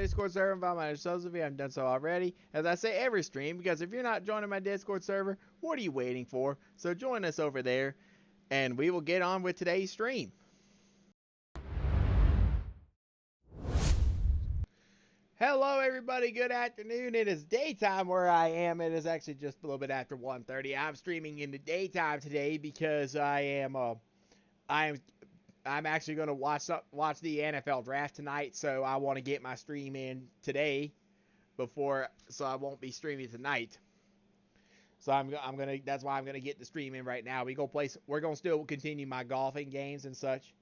Discord server and find my socials if you haven't done so already. As I say every stream, because if you're not joining my Discord server, what are you waiting for? So join us over there, and we will get on with today's stream. Hello everybody, good afternoon. It is daytime where I am. It is actually just a little bit after 1:30. I'm streaming in the daytime today because I'm actually going to watch the NFL draft tonight, so I want to get my stream in today so I won't be streaming tonight. So that's why I'm gonna get the stream in right now. We're gonna still continue my golfing games and such.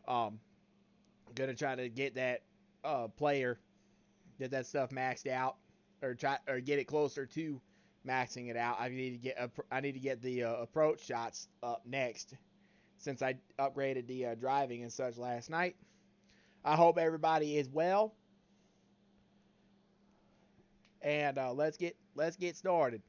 Gonna try to get that player, get that stuff maxed out, or get it closer to maxing it out. I need to get the approach shots up next, since I upgraded the driving and such last night. I hope everybody is well, and let's get started.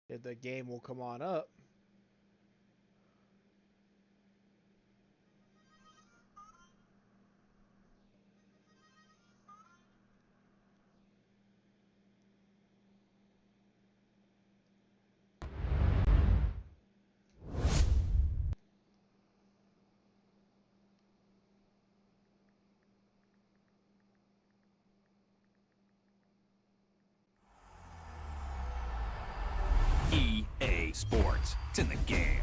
If the game will come on up. EA Sports. It's in the game.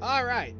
All right.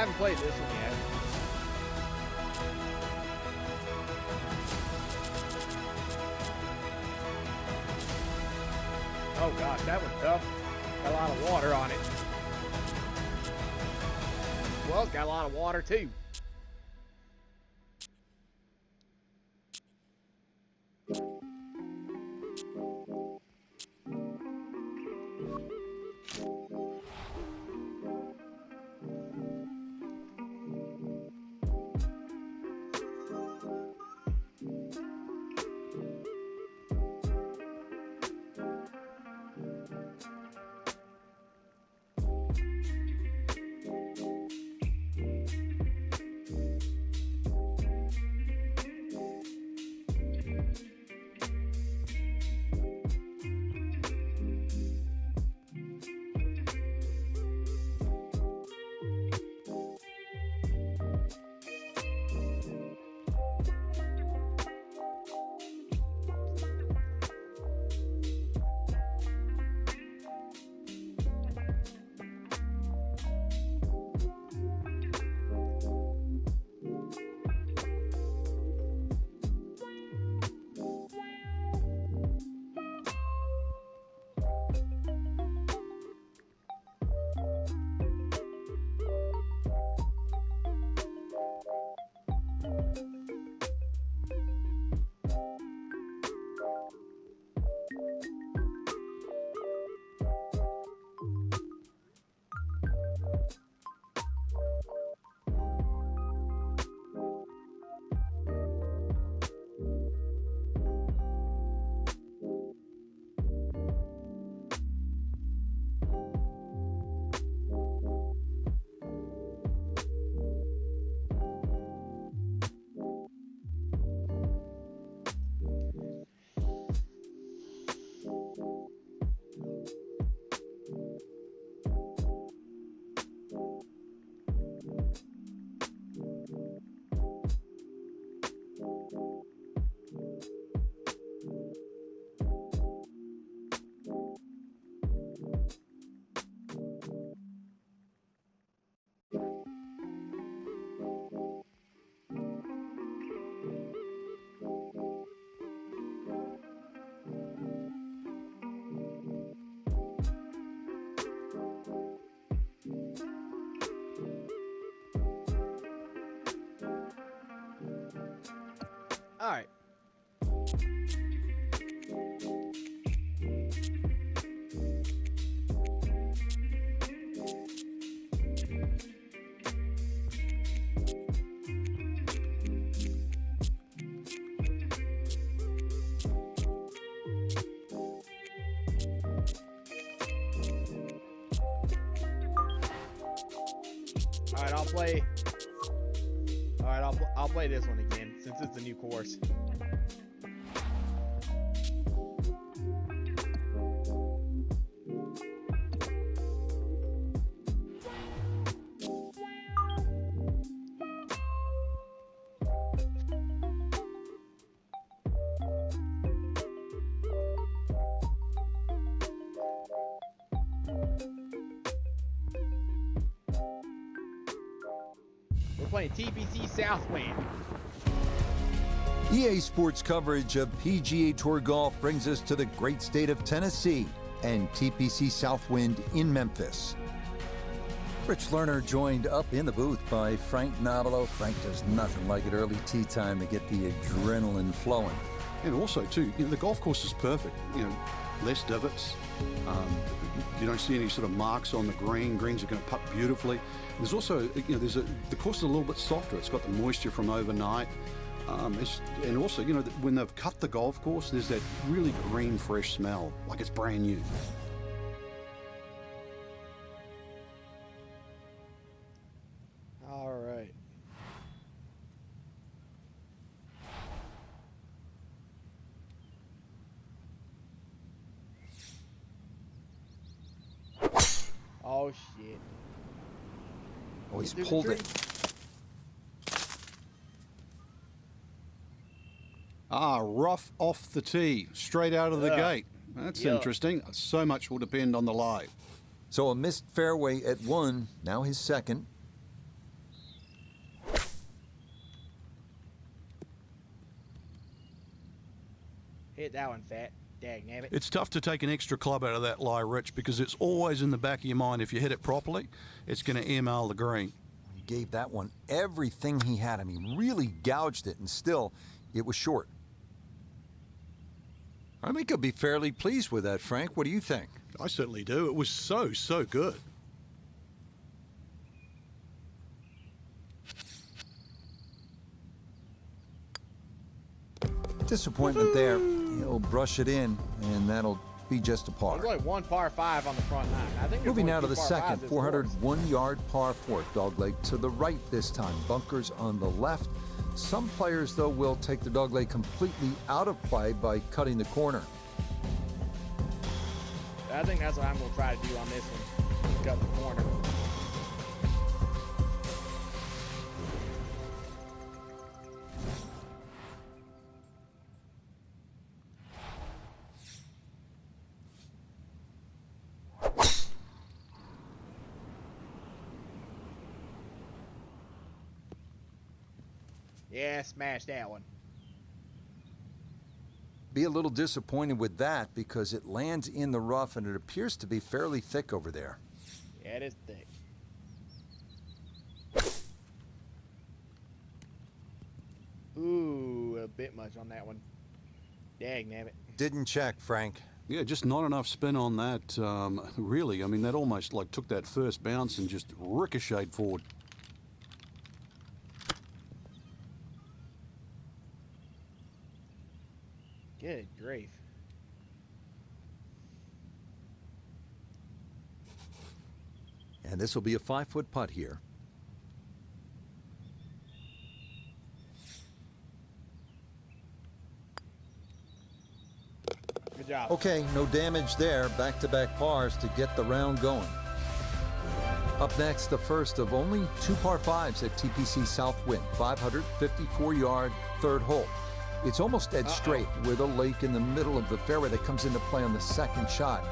haven't played this one yet. Oh gosh, that one's tough. Got a lot of water on it. Well, it's got a lot of water too. All right. All right, I'll play. All right, I'll play this one again since it's a new course. We're playing TPC Southwind. EA Sports coverage of PGA Tour golf brings us to the great state of Tennessee and TPC Southwind in Memphis. Rich Lerner joined up in the booth by Frank Nobilo. Frank, does nothing like it early tee time to get the adrenaline flowing. And also, too, the golf course is perfect. Less divots. You don't see any sort of marks on the green. Greens are going to putt beautifully. There's also, the course is a little bit softer. It's got the moisture from overnight. And also, when they've cut the golf course, there's that really green, fresh smell, like it's brand new. All right. Oh shit. Oh, he's pulled it. Rough off the tee, straight out of the gate. That's interesting. So much will depend on the lie. So a missed fairway at one, now his second. Hit that one, fat. Dagnabbit. It's tough to take an extra club out of that lie, Rich, because it's always in the back of your mind. If you hit it properly, it's going to email the green. He gave that one everything he had. I mean, really gouged it, and still, it was short. I think he'll be fairly pleased with that, Frank. What do you think? I certainly do. It was so good. Disappointment there. He'll brush it in, and that'll be just a par. There's only one par 5 on the front nine. I think Moving now to the second, 401-yard par 4. Dogleg to the right this time. Bunkers on the left. Some players, though, will take the dogleg completely out of play by cutting the corner. I think that's what I'm going to try to do on this one. Cut the corner. Yeah, smash that one. Be a little disappointed with that because it lands in the rough and it appears to be fairly thick over there. Yeah, it is thick. Ooh, a bit much on that one. Dagnabbit. Didn't check, Frank. Yeah, just not enough spin on that, really. I mean, that almost like took that first bounce and just ricocheted forward. Good grief. And this will be a 5-foot putt here. Good job. Okay, no damage there. Back-to-back pars to get the round going. Up next, the first of only 2 par 5s at TPC Southwind. 554-yard third hole. It's almost dead straight with a lake in the middle of the fairway that comes into play on the second shot.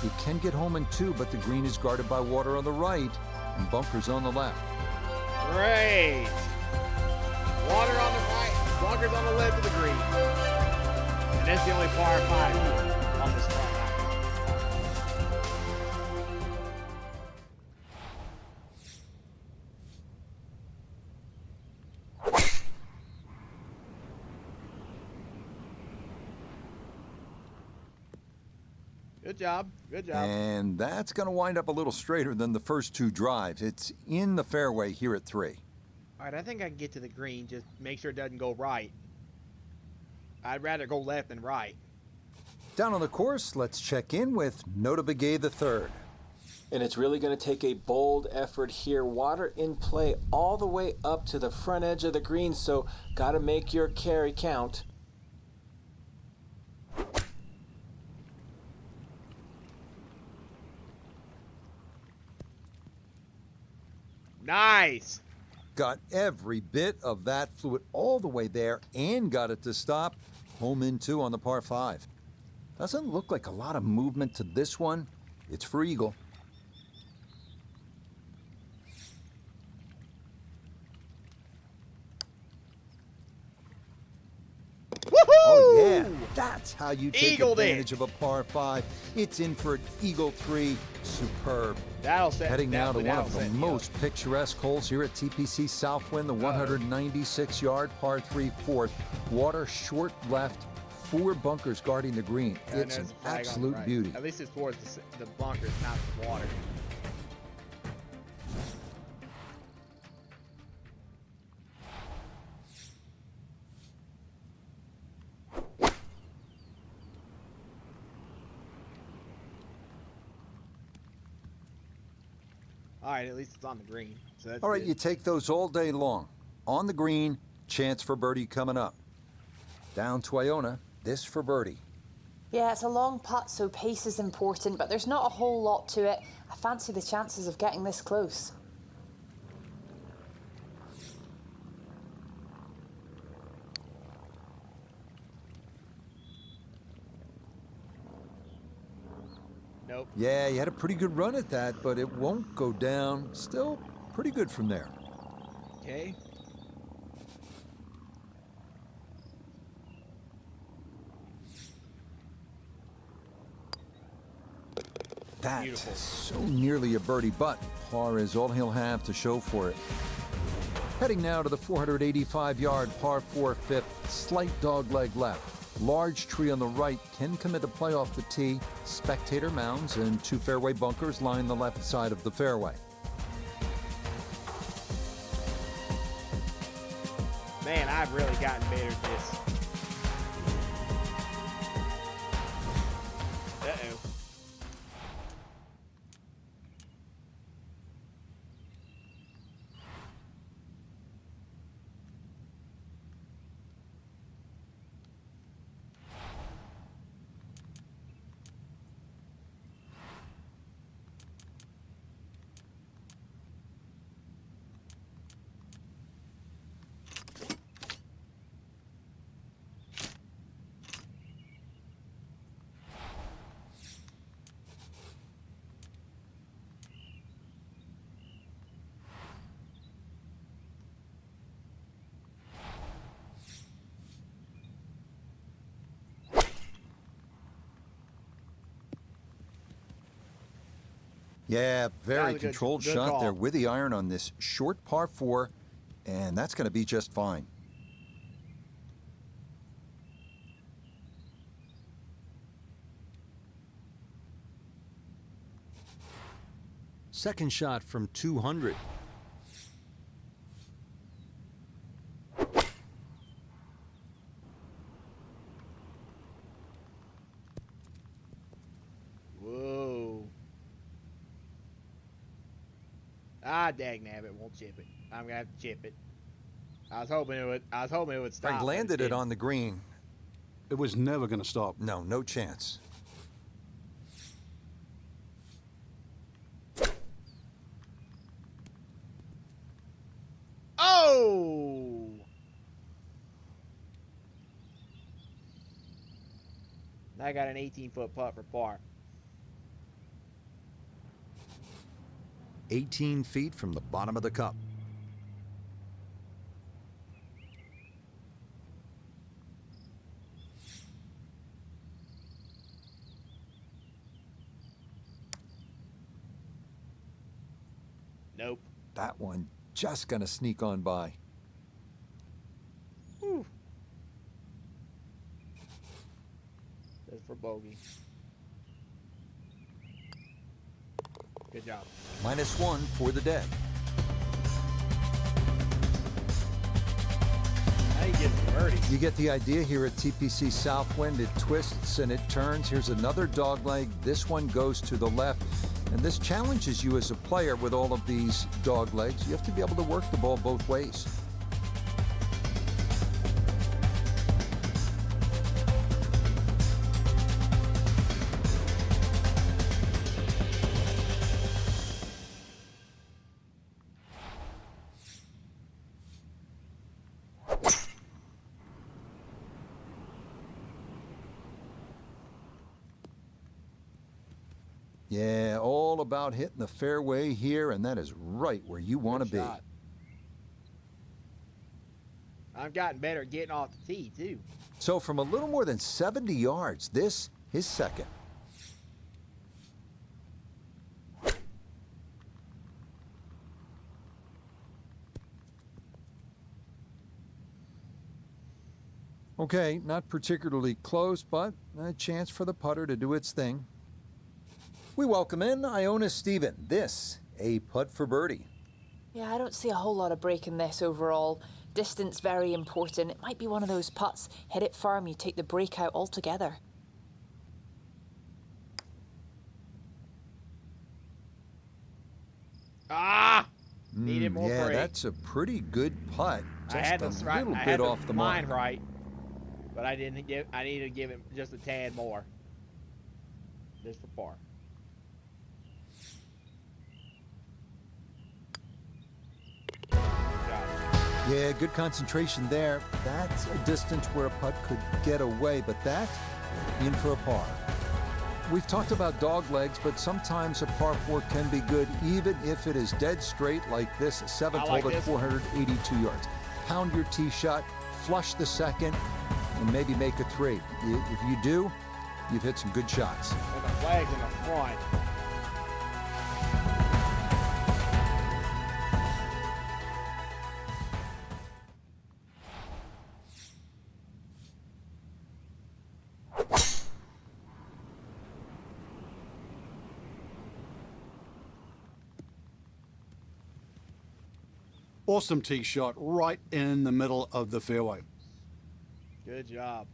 You can get home in 2, but the green is guarded by water on the right and bunkers on the left. Great. Water on the right, bunkers on the left of the green. And that's the only par 5 on this front nine. Good job. Good job. And that's going to wind up a little straighter than the first 2 drives. It's in the fairway here at 3. All right, I think I can get to the green. Just make sure it doesn't go right. I'd rather go left than right. Down on the course, let's check in with Nota Begay III. And it's really going to take a bold effort here. Water in play all the way up to the front edge of the green, so got to make your carry count. Nice. Got every bit of that, flew it all the way there and got it to stop. Home in 2 on the par 5. Doesn't look like a lot of movement to this one. It's for eagle. Oh yeah, that's how you take Eagled advantage of a par 5. It's in for an eagle 3. Superb. That'll set. Heading now to one that'll of the set me most picturesque holes here at TPC Southwind, the 196-yard par 3 fourth. Water short left, 4 bunkers guarding the green. up. It's And an there's a flag on the absolute right. beauty. At least it's towards the bunkers, not the water. All right, at least it's on the green. So that's All right, good. you take those all day long. On the green, chance for birdie coming up. Down to Iona, this for birdie. Yeah, it's a long putt, so pace is important, but there's not a whole lot to it. I fancy the chances of getting this close. Nope. Yeah, you had a pretty good run at that, but it won't go down. Still pretty good from there. Okay. that. Beautiful. So nearly a birdie, but par is all he'll have to show for it. Heading now to the 485-yard par 4 fifth, slight dogleg left. Large tree on the right can commit a play off the tee. Spectator mounds and 2 fairway bunkers line the left side of the fairway. Man, I've really gotten better at this. Uh-oh. Yeah, very good controlled shot call. there with the iron on this short par 4, and that's going to be just fine. Second shot from 200. Whoa. Ah, dagnabbit, won't chip it. I'm gonna have to chip it. I was hoping it would stop. Frank but landed it didn't. on the green. It was never going to stop. No, no chance. Oh! I got an 18-foot putt for par. 18 feet from the bottom of the cup. Nope. That one just going to sneak on by. Whew. That's for bogey. Good job. -1 for the day. How do you get the birdie? You get the idea here at TPC Southwind. It twists and it turns. Here's another dogleg. This one goes to the left. And this challenges you as a player with all of these doglegs. You have to be able to work the ball both ways. Yeah, all about hitting the fairway here, and that is right where you want to be. Shot. I've gotten better at getting off the tee, too. So from a little more than 70 yards, this is second. Okay, not particularly close, but a chance for the putter to do its thing. We welcome in Iona Stephen. This, a putt for birdie. Yeah, I don't see a whole lot of break in this overall. Distance very important. It might be one of those putts. Hit it firm, you take the break out altogether. Ah! Needed more yeah, break. that's a pretty good putt. Just I had a the right, little I bit had off the the line mark. right, but I didn't give. I needed to give it just a tad more. Just for par. Good job. Yeah, good concentration there. That's a distance where a putt could get away, but that in for a par. We've talked about dog legs, but sometimes a par 4 can be good even if it is dead straight like this 7th I like hole at this. 482 yards. Pound your tee shot, flush the second, and maybe make a 3. If you do, you've hit some good shots. And the flag's in the front. Awesome tee shot right in the middle of the fairway. Good job.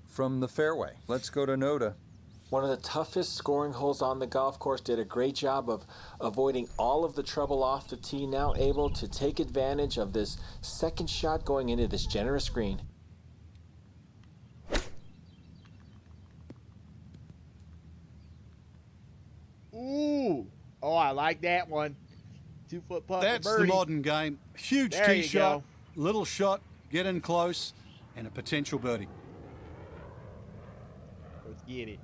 From the fairway, let's go to Noda. One of the toughest scoring holes on the golf course. Did a great job of avoiding all of the trouble off the tee. Now able to take advantage of this second shot going into this generous green. Ooh. Oh, I like that one. 2-foot putt That's for the birdie. modern game. Huge There tee you shot, go. little shot, get in close, and a potential birdie. Let's get it.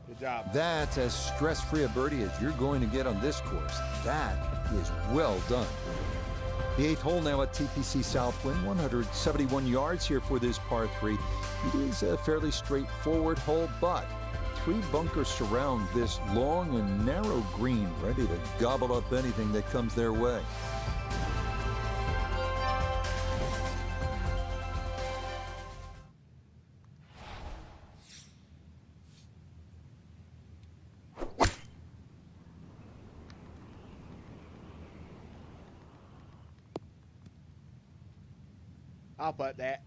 Good job. That's as stress-free a birdie as you're going to get on this course. That is well done. The 8th hole now at TPC Southwind, 171 yards here for this par 3. It is a fairly straightforward hole, but 3 bunkers surround this long and narrow green, ready to gobble up anything that comes their way. I'll putt that.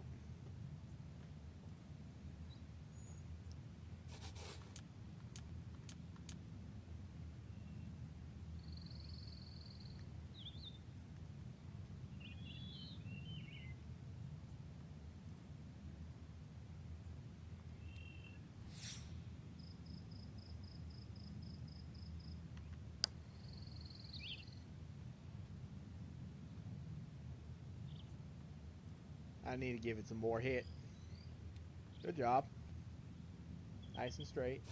I need to give it some more hit. Good job. Nice and straight.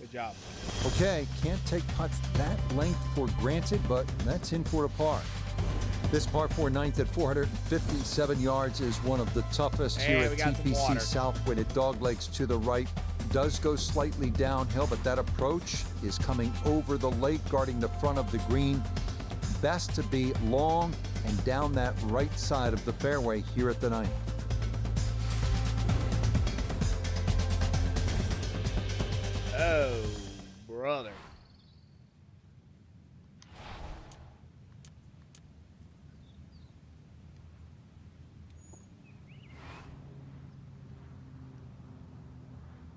Good job. Okay, can't take putts that length for granted, but that's in for a par. This par 4 ninth at 457 yards is one of the toughest Hey, here we at got some TPC water. Southwind at Doglegs to the right. Does go slightly downhill, but that approach is coming over the lake, guarding the front of the green. Best to be long and down that right side of the fairway here at the 9th. Oh, brother.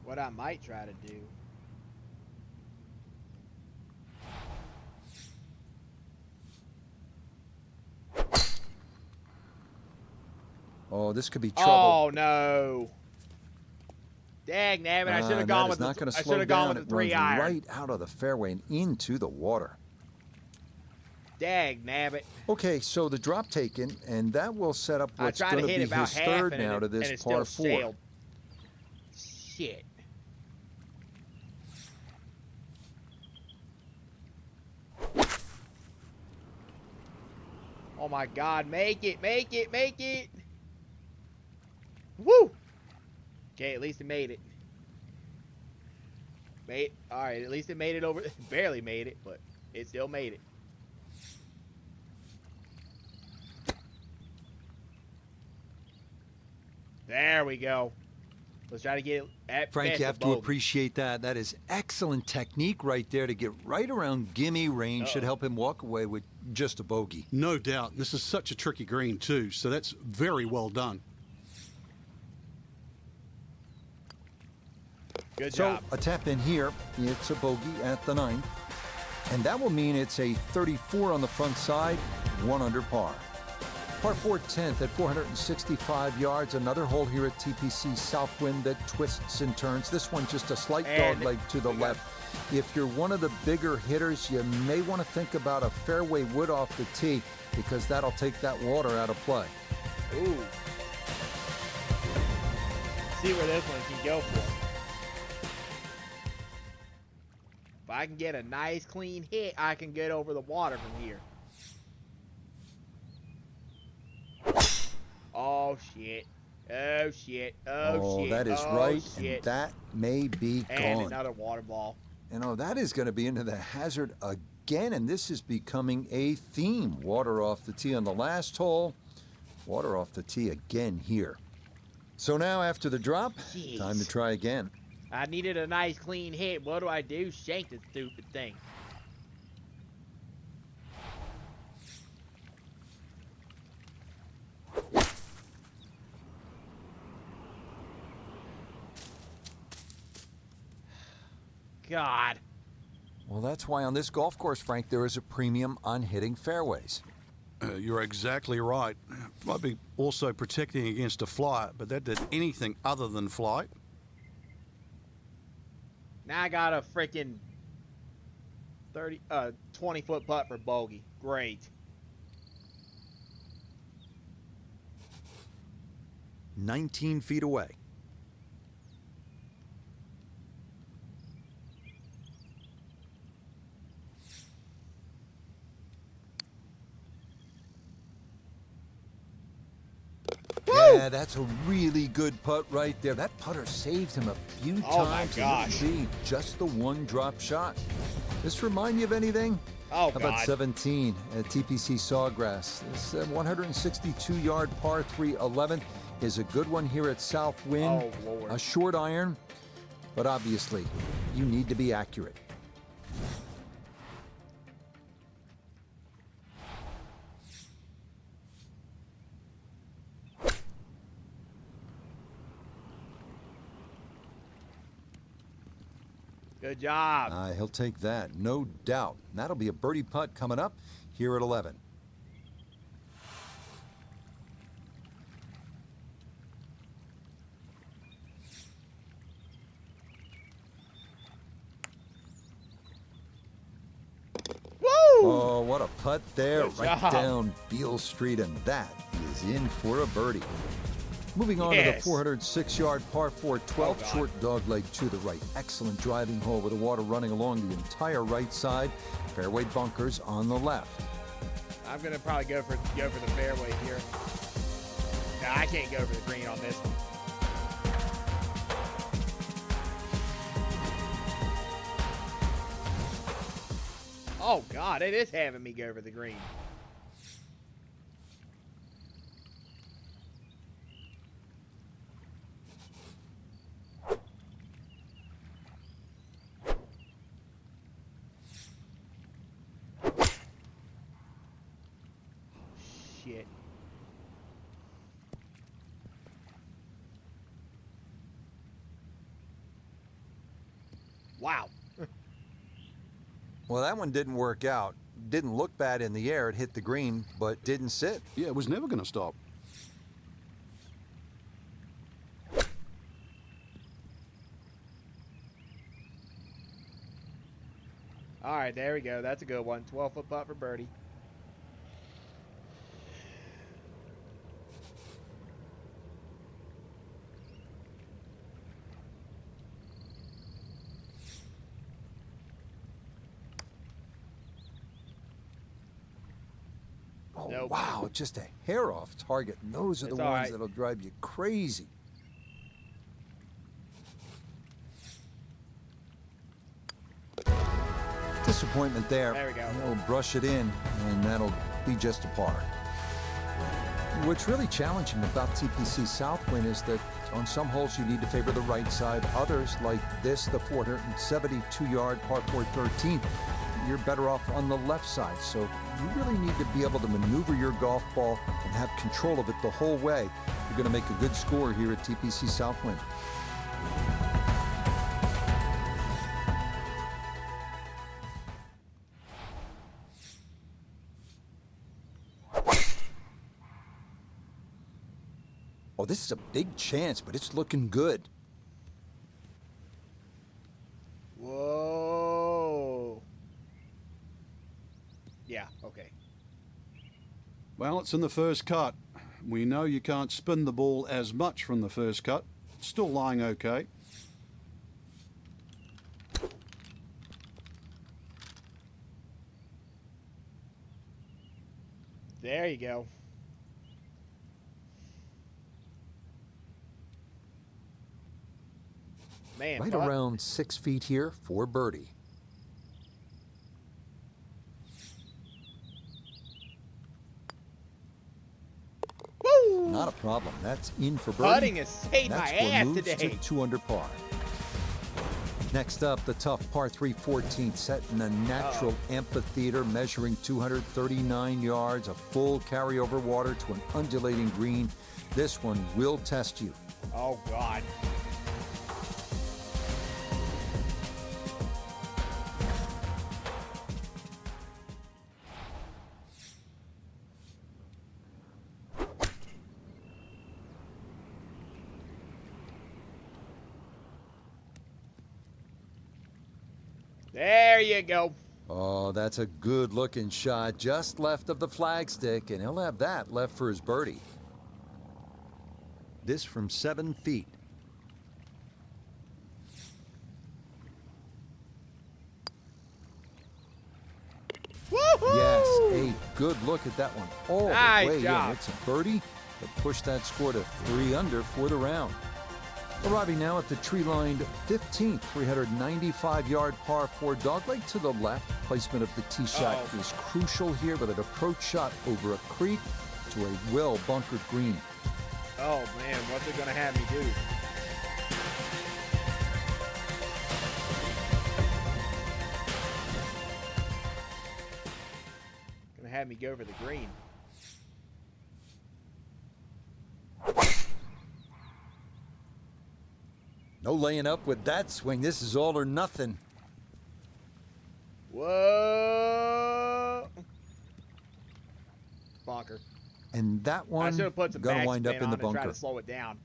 What I might try to do. Oh, this could be trouble. Oh no! Dang, nabbit! I should have gone That with is not the. going to I slow should have gone down. with the It runs 3 iron. right out of the fairway and into the water. Dang, nabbit! Okay, so the drop taken, and that will set up I what's tried going to to hit be it about his half, third and now it, to and this it par still 4. sailed. Shit. Oh my God! Make it! Make it! Make it! Woo! Okay, at least it made it. All right, at least it made it over. Barely made it, but it still made it. There we go. Let's try to get it at Frank, best you a have to bogey. appreciate that. That is excellent technique right there to get right around gimme range. Should help him walk away with just a bogey. No doubt. This is such a tricky green too, so that's very well done. Good So job. a tap in here, it's a bogey at the 9th. And that will mean it's a 34 on the front side, 1 under par. Par 4 10th at 465 yards. Another hole here at TPC Southwind that twists and turns. This one just a slight And dog leg to the we got- left. If you're one of the bigger hitters, you may want to think about a fairway wood off the tee because that'll take that water out of play. Ooh. See where this one can go for. If I can get a nice clean hit, I can get over the water from here. Oh shit. Oh shit. Oh, shit. That is Oh, right, shit. and that may be And gone. another water ball. You know, that is going to be into the hazard again, and this is becoming a theme. Water off the tee on the last hole, water off the tee again here. So now, after the drop, Jeez. time to try again. I needed a nice clean hit. What do I do? Shank the stupid thing. God. Well, that's why on this golf course, Frank, there is a premium on hitting fairways. You're exactly right. Might be also protecting against a flight, but that did anything other than flight. Now I got a freaking 20-foot putt for bogey. Great. 19 feet away. Yeah, that's a really good putt right there. That putter saved him a few Oh my times. gosh. And it'll be just the one drop shot. This remind you of anything? Oh, How about God. 17 at TPC Sawgrass? This 162-yard par 3 11th is a good one here at Southwind. Oh, Lord. A short iron, but obviously you need to be accurate. Good job. He'll take that, no doubt. And that'll be a birdie putt coming up here at 11. Woo! Oh, what a putt there, Good right job. down Beale Street, and that is in for a birdie. Moving on to the Yes. 406-yard par 4 12th, God. short dogleg to the right. Excellent driving hole with the water running along the entire right side. Fairway bunkers on the left. I'm gonna probably go for the fairway here. No, I can't go for the green on this one. Oh God, it is having me go for the green. Shit. Wow. Well, that one didn't work out. Didn't look bad in the air. It hit the green, but didn't sit. Yeah, it was never going to stop. All right, there we go. That's a good one. 12-foot putt for birdie. Oh, Nope. wow, just a hair off target. And those are It's the all ones right. that'll drive you crazy. Disappointment there. There we go. He'll brush it in, and that'll be just a par. What's really challenging about TPC Southwind is that on some holes you need to favor the right side. Others, like this, the 472-yard par 4 13th, you're better off on the left side. So you really need to be able to maneuver your golf ball and have control of it the whole way. You're going to make a good score here at TPC Southwind. Oh, this is a big chance, but it's looking good. Whoa. Yeah, okay. Well, it's in the first cut. We know you can't spin the ball as much from the first cut. It's still lying okay. There you go. Man, right putt. around 6 feet here for birdie. Woo! Not a problem. That's in for birdie. Putting has saved That my score ass moves today. to 2 under par. Next up, the tough par 3 14th set in a natural amphitheater measuring 239 yards, a full carryover water to an undulating green. This one will test you. Oh, God. There you go. Oh, that's a good looking shot just left of the flagstick, and he'll have that left for his birdie. This from 7 feet. Woohoo! Yes, a good look at that one all Nice the way job. in. It's a birdie that pushed that score to 3 under for the round. Arriving now at the tree-lined 15th, 395-yard par 4 dogleg to the left. Placement of the tee shot is crucial here with an approach shot over a creek to a well-bunkered green. Oh, man, what's it going to have me do? Going to have me go for the green. No laying up with that swing. This is all or nothing. Whoa! Bunker. And that I one should have put some gonna wind backspin up in on the and try bunker. to slow it down.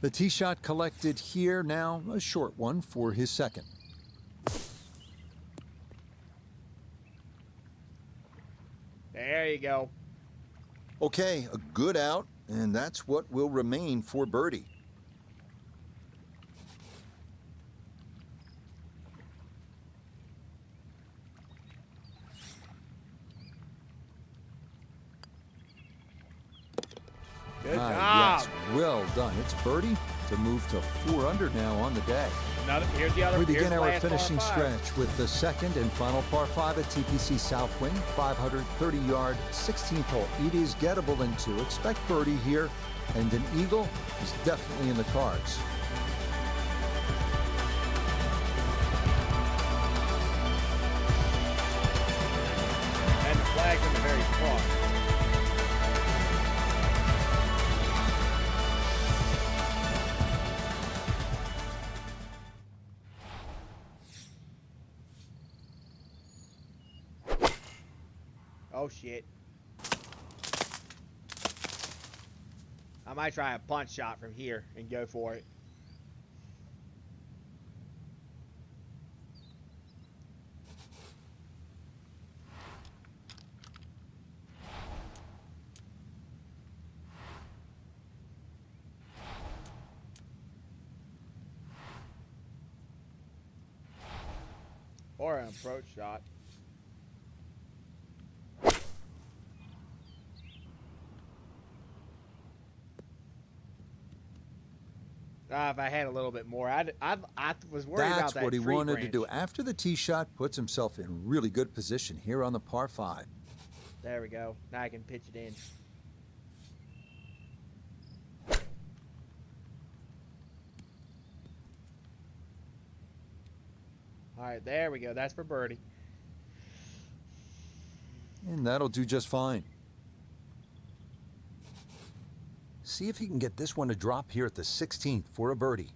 The tee shot collected here now, a short one for his second. There you go. Okay, a good out, and that's what will remain for birdie. Good job. Yes, well done. It's birdie to move to 4 under now on the day. Here's the other. We here's begin the our last par finishing five. stretch with the second and final par 5 at TPC Southwind, 530-yard, 16th hole. It is gettable in 2. Expect birdie here, and an eagle is definitely in the cards. And the flag's in the very front. Oh shit. I might try a punch shot from here and go for it. Or an approach shot. If I had a little bit more, I was worried about That's that what he tree wanted branch. to do. After the tee shot, puts himself in really good position here on the par 5. There we go. Now I can pitch it in. All right, there we go. That's for birdie. And that'll do just fine. See if he can get this one to drop here at the 16th for a birdie.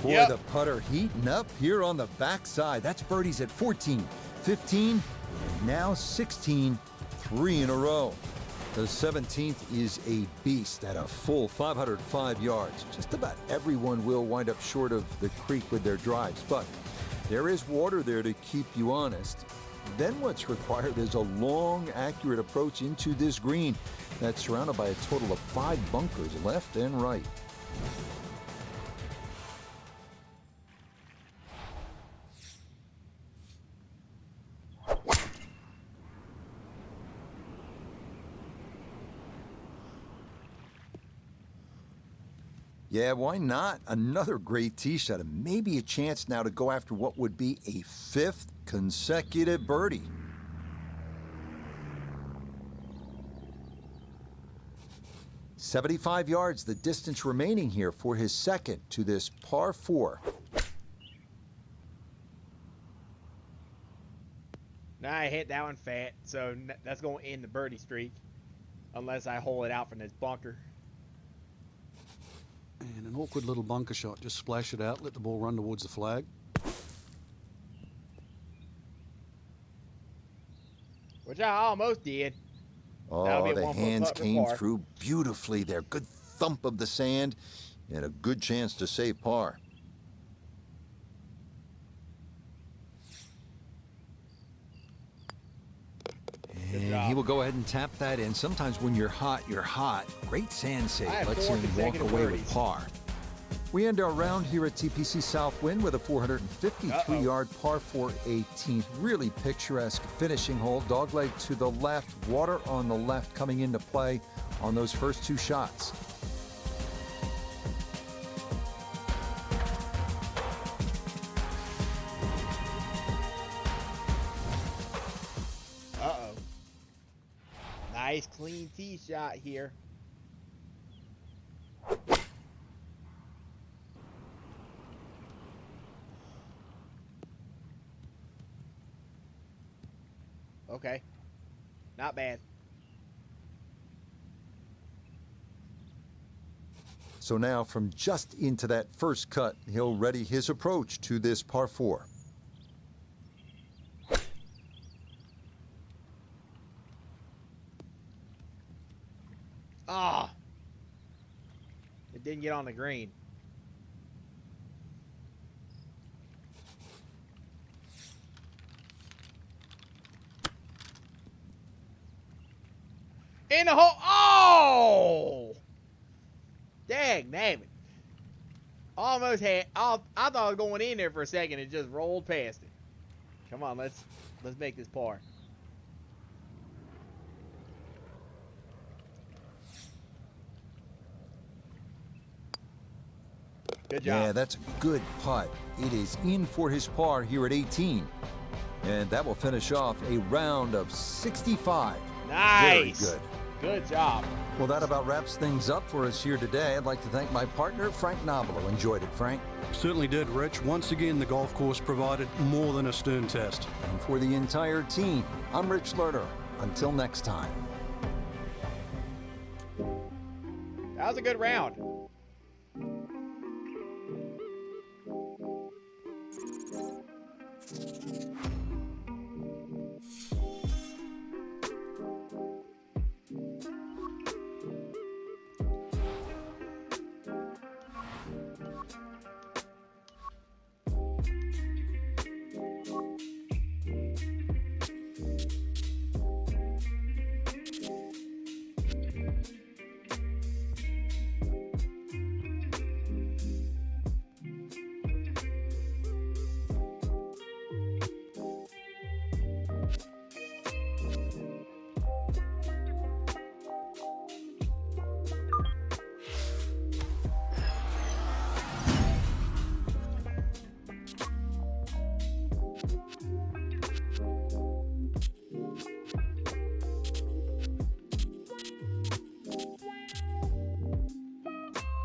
Boy, Yep. the putter heating up here on the backside. That's birdies at 14, 15, and now 16, 3 in a row. The 17th is a beast at a full 505 yards. Just about everyone will wind up short of the creek with their drives, but there is water there to keep you honest. Then what's required is a long, accurate approach into this green that's surrounded by a total of 5 bunkers left and right. Yeah, why not? Another great tee shot and maybe a chance now to go after what would be a 5th consecutive birdie. "75 yards, the distance remaining here for his second to this par 4. Now I hit that one fat, so that's going to end the birdie streak. Unless I hole it out from this bunker. And an awkward little bunker shot. Just splash it out, let the ball run towards the flag. Which I almost did. Oh, the hands came through beautifully there. Good thump of the sand and a good chance to save par. And he will go ahead and tap that in. Sometimes when you're hot, you're hot. Great sand save. Lets him walk away with par. We end our round here at TPC Southwind with a 453-yard par 4 18th. Really picturesque finishing hole. Dogleg to the left, water on the left coming into play on those first 2 shots. Uh-oh. Nice clean tee shot here. Okay. Not bad. So now from just into that first cut, he'll ready his approach to this par 4. Ah! It didn't get on the green. In the hole. Oh! Dang, damn it. Almost had. I thought I was going in there for a second and just rolled past it. Come on, let's make this par. Good job. Yeah, that's a good putt. It is in for his par here at 18. And that will finish off a round of 65. Nice. Very good. Good job. Well, that about wraps things up for us here today. I'd like to thank my partner, Frank Nobilo. Enjoyed it, Frank. Certainly did, Rich. Once again, the golf course provided more than a stern test. And for the entire team, I'm Rich Lerner. Until next time. That was a good round.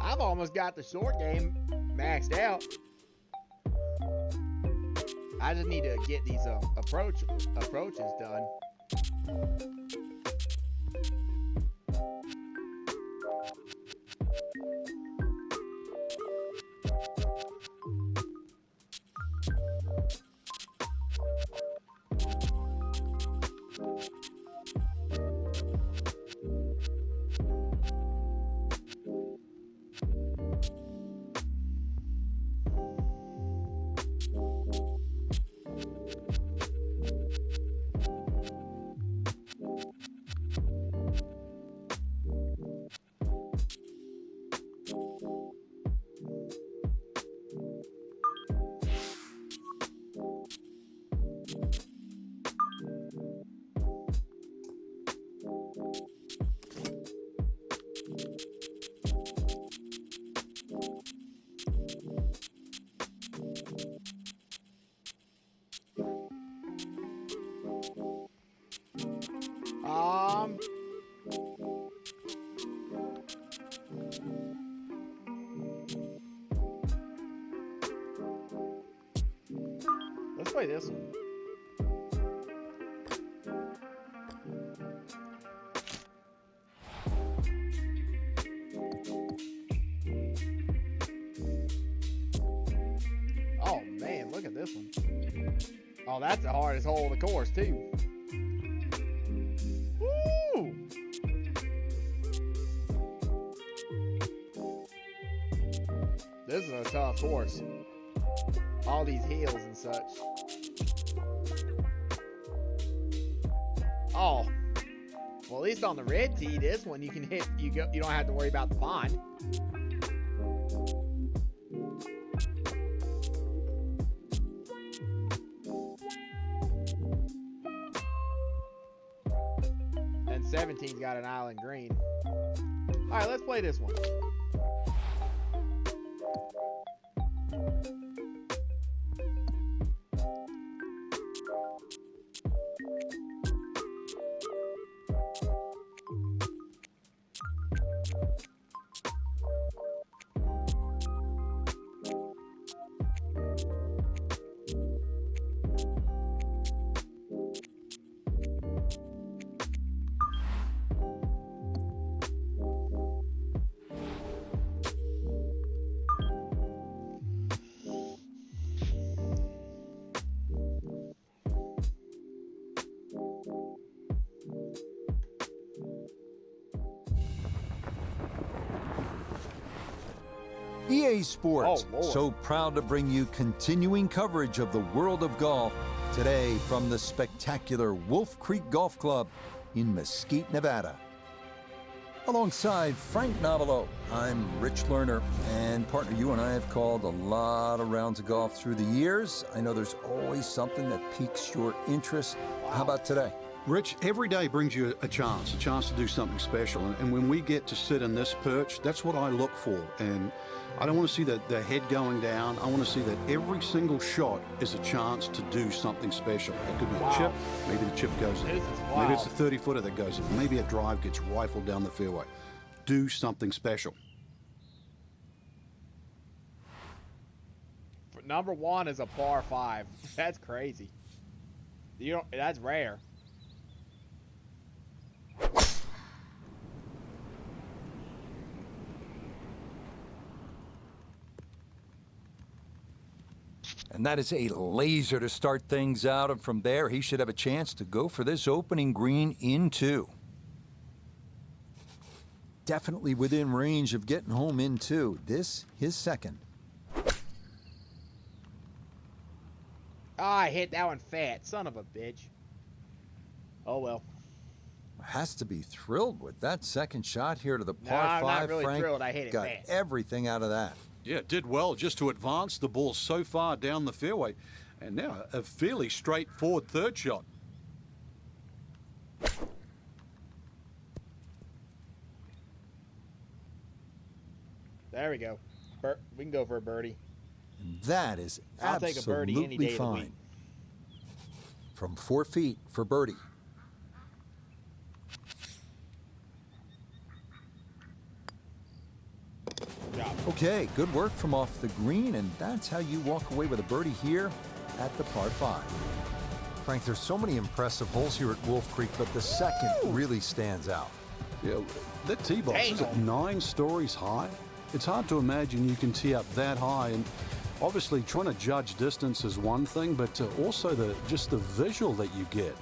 I've almost got the short game maxed out. I just need to get these approaches done. play this one. Oh man, look at this one. Oh, that's the hardest hole of the course too. Woo! This is a tough course. All these hills and such. Oh. Well, at least on the red tee, this one you can hit. You don't have to worry about the pond. And 17's got an island green. All right, let's play this one. EA Sports, Oh, Lord. so proud to bring you continuing coverage of the world of golf today from the spectacular Wolf Creek Golf Club in Mesquite, Nevada. Alongside Frank Novelo, I'm Rich Lerner, and partner, you and I have called a lot of rounds of golf through the years. I know there's always something that piques your interest. How about today? Rich, every day brings you a chance to do something special. And when we get to sit in this perch, that's what I look for. And I don't want to see the head going down. I want to see that every single shot is a chance to do something special. It could be a chip. Maybe the chip goes in. This is Maybe it's wild. a 30-footer that goes in. Maybe a drive gets rifled down the fairway. Do something special. Number one is a par 5. That's crazy. That's rare. And that is a laser to start things out, and from there he should have a chance to go for this opening green in 2. Definitely within range of getting home in 2. This, his second. I hit that one fat. Son of a bitch. Oh well. Has to be thrilled with that second shot here to the No, par I'm 5, not really Frank. thrilled. I hit it Got fast. everything out of that. Yeah, did well just to advance the ball so far down the fairway. And now a fairly straightforward third shot. There we go. We can go for a birdie. That is I'll take a birdie any absolutely day of the fine. week. From 4 feet for birdie. Good job. Okay, good work from off the green, and that's how you walk away with a birdie here at the par 5. Frank, there's so many impressive holes here at Wolf Creek, but the second really stands out. Yeah, that tee box is at Damn. 9 stories high. It's hard to imagine you can tee up that high, and obviously trying to judge distance is one thing, but also just the visual that you get.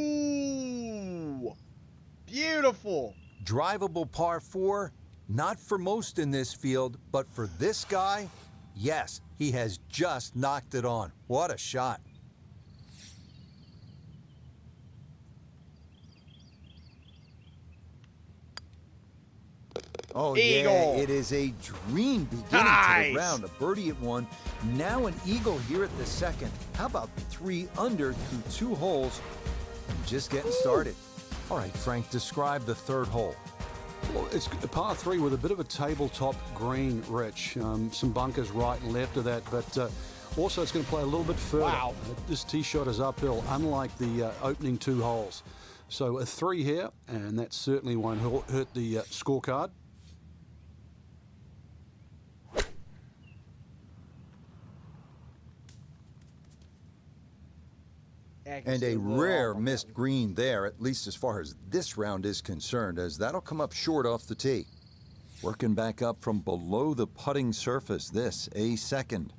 Ooh. Beautiful. Drivable par 4, not for most in this field, but for this guy, yes, he has just knocked it on. What a shot. Oh, Eagle. yeah, it is a dream beginning to Nice. the round. A birdie at 1, now an eagle here at the second. How about 3 under through 2 holes and just getting started? All right, Frank, describe the third hole. Well, it's a par 3 with a bit of a tabletop green, Rich. Some bunkers right and left of that, but also it's going to play a little bit further. Wow. This tee shot is uphill, unlike the opening 2 holes. So a 3 here, and that certainly won't hurt the scorecard. And a rare missed green there, at least as far as this round is concerned, as that'll come up short off the tee. Working back up from below the putting surface, this a second.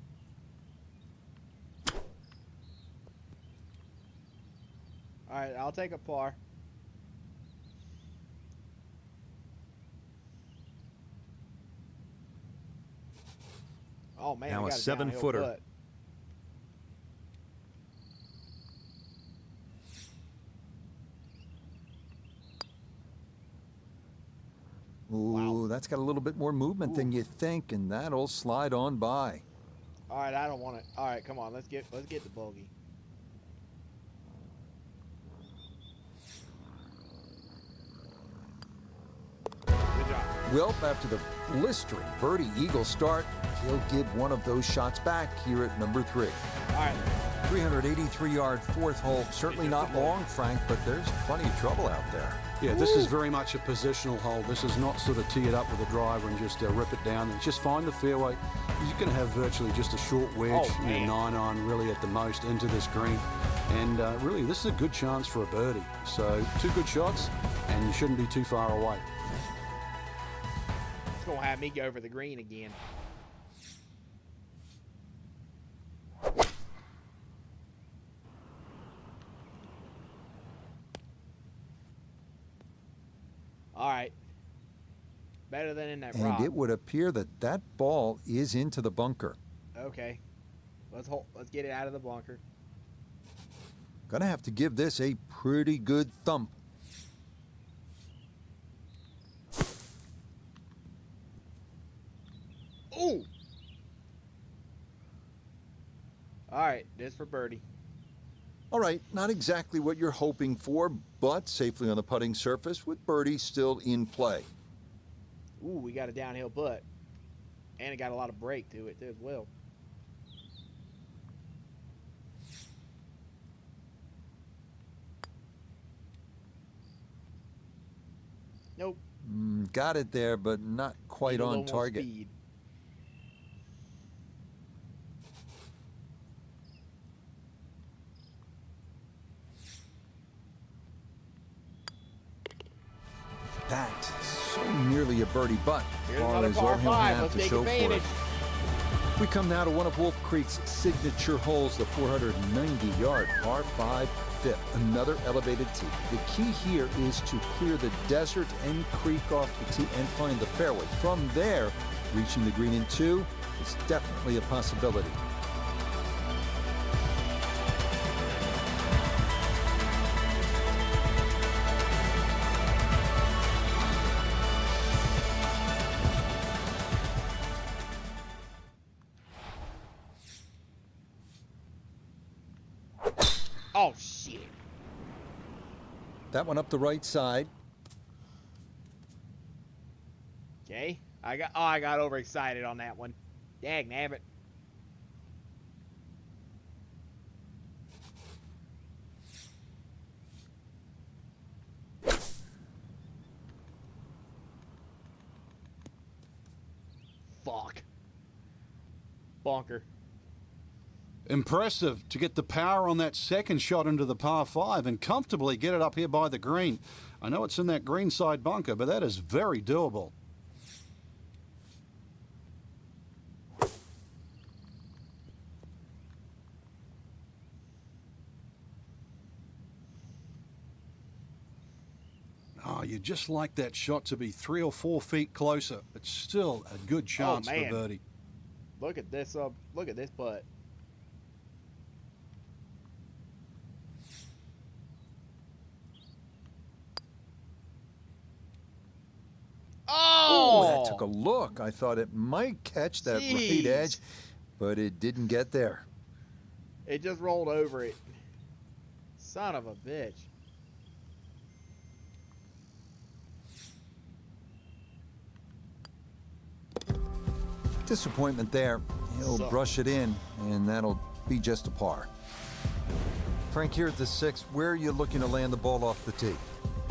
All right, I'll take a par. Oh man, Now we a got 7-footer. downhill putt. Ooh, that's got a little bit more movement than you think, and that'll slide on by. All right, I don't want it. All right, come on, let's get the bogey. Good job. Wilp, after the blistering birdie eagle start, he'll give one of those shots back here at number 3. All right. 383-yard fourth hole. Certainly not long, Frank, but there's plenty of trouble out there. Yeah, this is very much a positional hole. This is not sort of tee it up with a driver and just rip it down. It's just find the fairway. You're going to have virtually just a short wedge, Oh, man. 9-iron really at the most into this green. And really, this is a good chance for a birdie. So 2 good shots, and you shouldn't be too far away. It's gonna have me go for the green again. All right. Better than in that And rock. it would appear that that ball is into the bunker. Okay. Let's get it out of the bunker. Gonna have to give this a pretty good thump. Ooh. All right, this for birdie. All right, not exactly what you're hoping for, but safely on the putting surface with birdie still in play. Ooh, we got a downhill putt. And it got a lot of break to it, too, as well. Nope. Got it there, but not quite Need a on little more target. speed. That so nearly a birdie, but Here's par another is par all he'll 5. have Let's to take show for it. advantage. We come now to one of Wolf Creek's signature holes, the 490-yard par 5 fifth, another elevated tee. The key here is to clear the desert and creek off the tee and find the fairway. From there, reaching the green in 2 is definitely a possibility. Oh, shit. That one up the right side. Okay. I got overexcited on that one. Dag nabbit. Fuck. Bonker. Impressive to get the power on that second shot into the par 5 and comfortably get it up here by the green. I know it's in that green side bunker, but that is very doable. Oh, you just like that shot to be 3 or 4 feet closer. It's still a good chance for man. birdie. Look at this putt. Oh, Oh, that took a look. I thought it might catch that right Jeez. edge, but it didn't get there. It just rolled over it. Son of a bitch. Disappointment there. He'll brush it in, and that'll be just a par. Frank, here at the 6th, where are you looking to land the ball off the tee?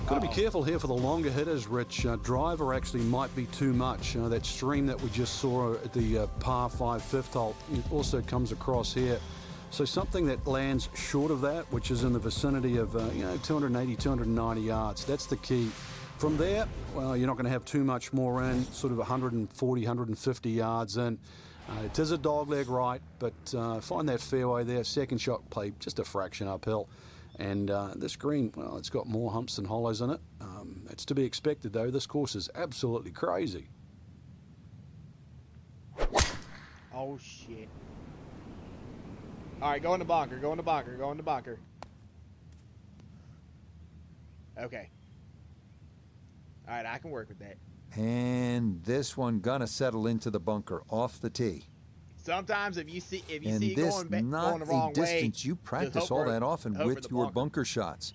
Got to be careful here for the longer hitters, Rich. Driver actually might be too much. That stream that we just saw at the par 5 fifth hole, it also comes across here. So something that lands short of that, which is in the vicinity of 280, 290 yards. That's the key. From there, well, you're not going to have too much more in, sort of 140, 150 yards in. It is a dogleg right, but find that fairway there. Second shot play just a fraction uphill. And this green, well, it's got more humps than hollows in it. It's to be expected, though. This course is absolutely crazy. Oh, shit. All right, go in the bunker, go in the bunker, go in the bunker. Okay. All right, I can work with that. And this one gonna settle into the bunker off the tee. Sometimes if you see it And going this going not the wrong a distance way, you just practice hope all for- that often hope for with the your bunker shots.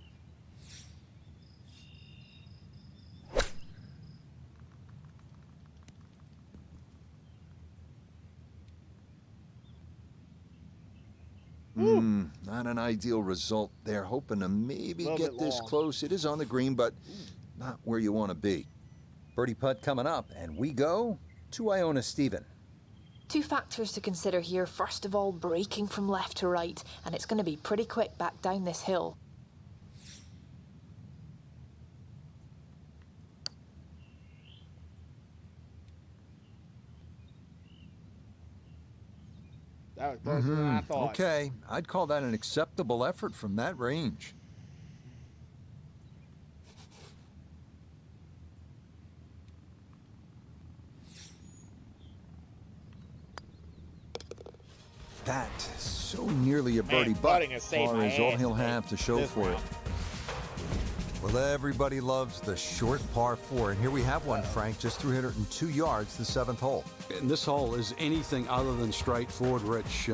Not an ideal result there. Hoping to maybe Little get bit this long. close. It is on the green, but not where you want to be. Birdie putt coming up, and we go to Iona Stephen. Two factors to consider here. First of all, braking from left to right, and it's going to be pretty quick back down this hill. That was closer than I thought. Okay, I'd call that an acceptable effort from that range. That so nearly a birdie, Man, but putting has saved par my is all ass he'll today, have to show this for it. round. Well, everybody loves the short par 4, and here we have one, Frank, just 302 yards, the 7th hole. And this hole is anything other than straightforward, Rich.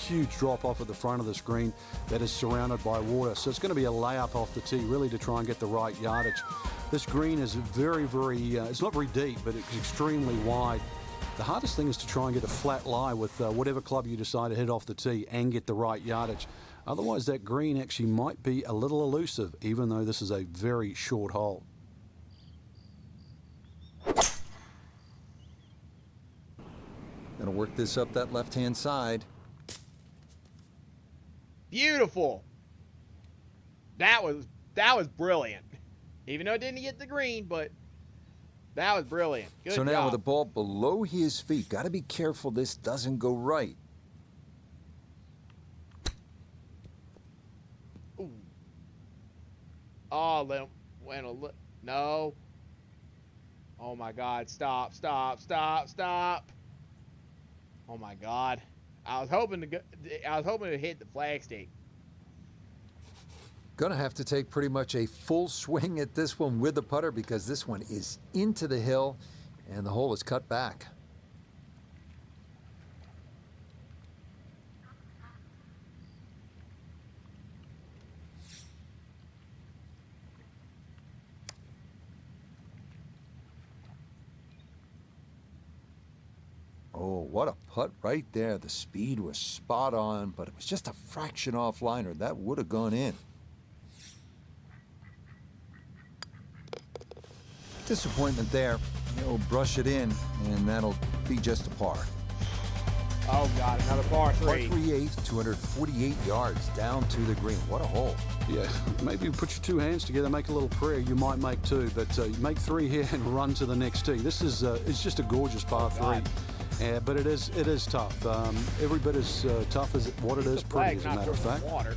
Huge drop off at the front of the screen that is surrounded by water. So it's going to be a layup off the tee, really, to try and get the right yardage. This green is very, it's not very deep, but it's extremely wide. The hardest thing is to try and get a flat lie with whatever club you decide to hit off the tee and get the right yardage. Otherwise, that green actually might be a little elusive, even though this is a very short hole. Gonna work this up that left-hand side. Beautiful. That was brilliant. Even though it didn't get the green, but that was brilliant. Good So now job. with the ball below his feet, got to be careful this doesn't go right. Ooh. Oh, no. Oh my God! Stop! Stop! Stop! Stop! Oh my God! I was hoping to hit the flag stick. Gonna have to take pretty much a full swing at this one with the putter because this one is into the hill and the hole is cut back. Oh, what a putt right there. The speed was spot on, but it was just a fraction offline or that would have gone in. Disappointment there. He'll brush it in, and that'll be just a par. Oh God! Another par Par three. 3/8, 248 yards down to the green. What a hole. Yeah, maybe you put your two hands together, make a little prayer. You might make two, but you make three here and run to the next tee. This is it's just a gorgeous par three. But it is tough. Every bit as tough as what it is The pretty, flag's as a not matter of going in fact. Water.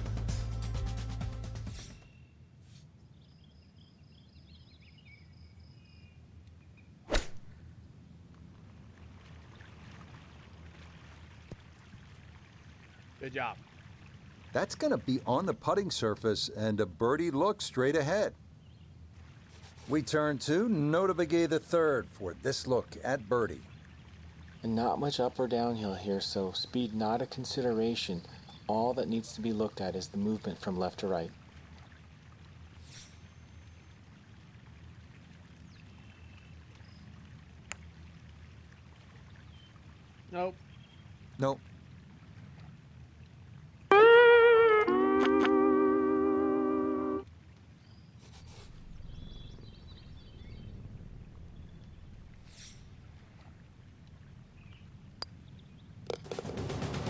Good job. That's going to be on the putting surface, and a birdie look straight ahead. We turn to Nota Begay III for this look at birdie. And not much up or downhill here, so speed not a consideration. All that needs to be looked at is the movement from left to right. Nope. Nope.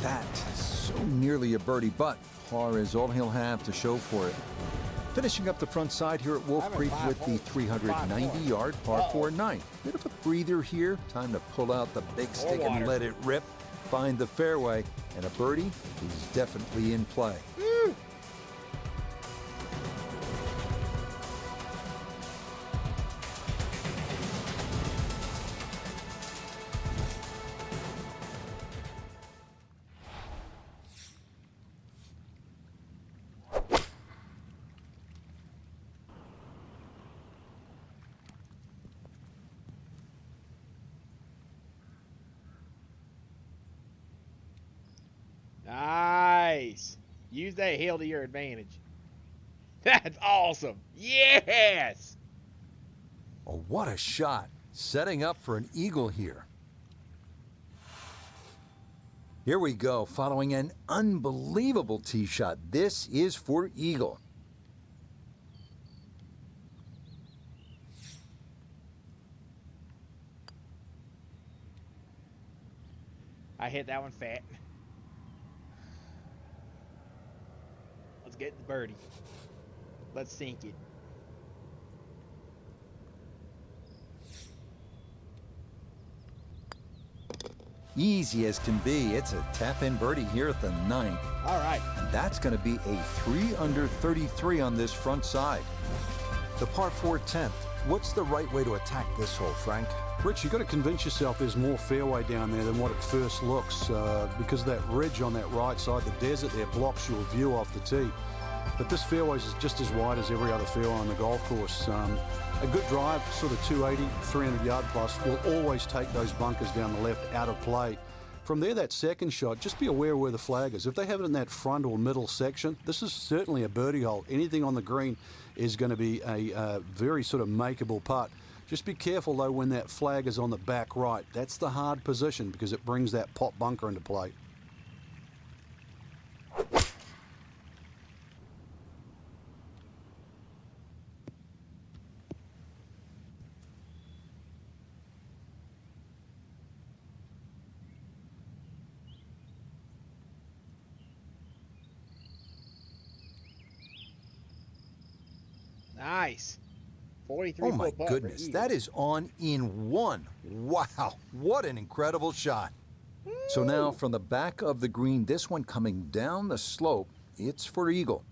That so nearly a birdie, but par is all he'll have to show for it. Finishing up the front side here at Wolf Creek with the 390-yard par 4 ninth. Bit of a breather here. Time to pull out the big stick and let it rip. Find the fairway, and a birdie is definitely in play. Nice. Use that hill to your advantage. That's awesome. Yes. Oh, what a shot. Setting up for an eagle here. Here we go, following an unbelievable tee shot. This is for eagle. I hit that one fat. Let's get the birdie. Let's sink it. Easy as can be. It's a tap-in birdie here at the 9th. All right. And that's going to be a 3 under 33 on this front side. The par 4 10th. What's the right way to attack this hole, Frank? Rich, you've got to convince yourself there's more fairway down there than what it first looks, because of that ridge on that right side, the desert there blocks your view off the tee. But this fairway is just as wide as every other fairway on the golf course. A good drive, sort of 280, 300 yard plus, will always take those bunkers down the left out of play. From there, that second shot, just be aware where the flag is. If they have it in that front or middle section, this is certainly a birdie hole. Anything on the green is going to be a very sort of makeable putt. Just be careful, though, when that flag is on the back right. That's the hard position because it brings that pot bunker into play. Nice. 43 Oh my foot putt for goodness, eagle. that is on in one. Wow, what an incredible shot. So now from the back of the green, this one coming down the slope, it's for eagle.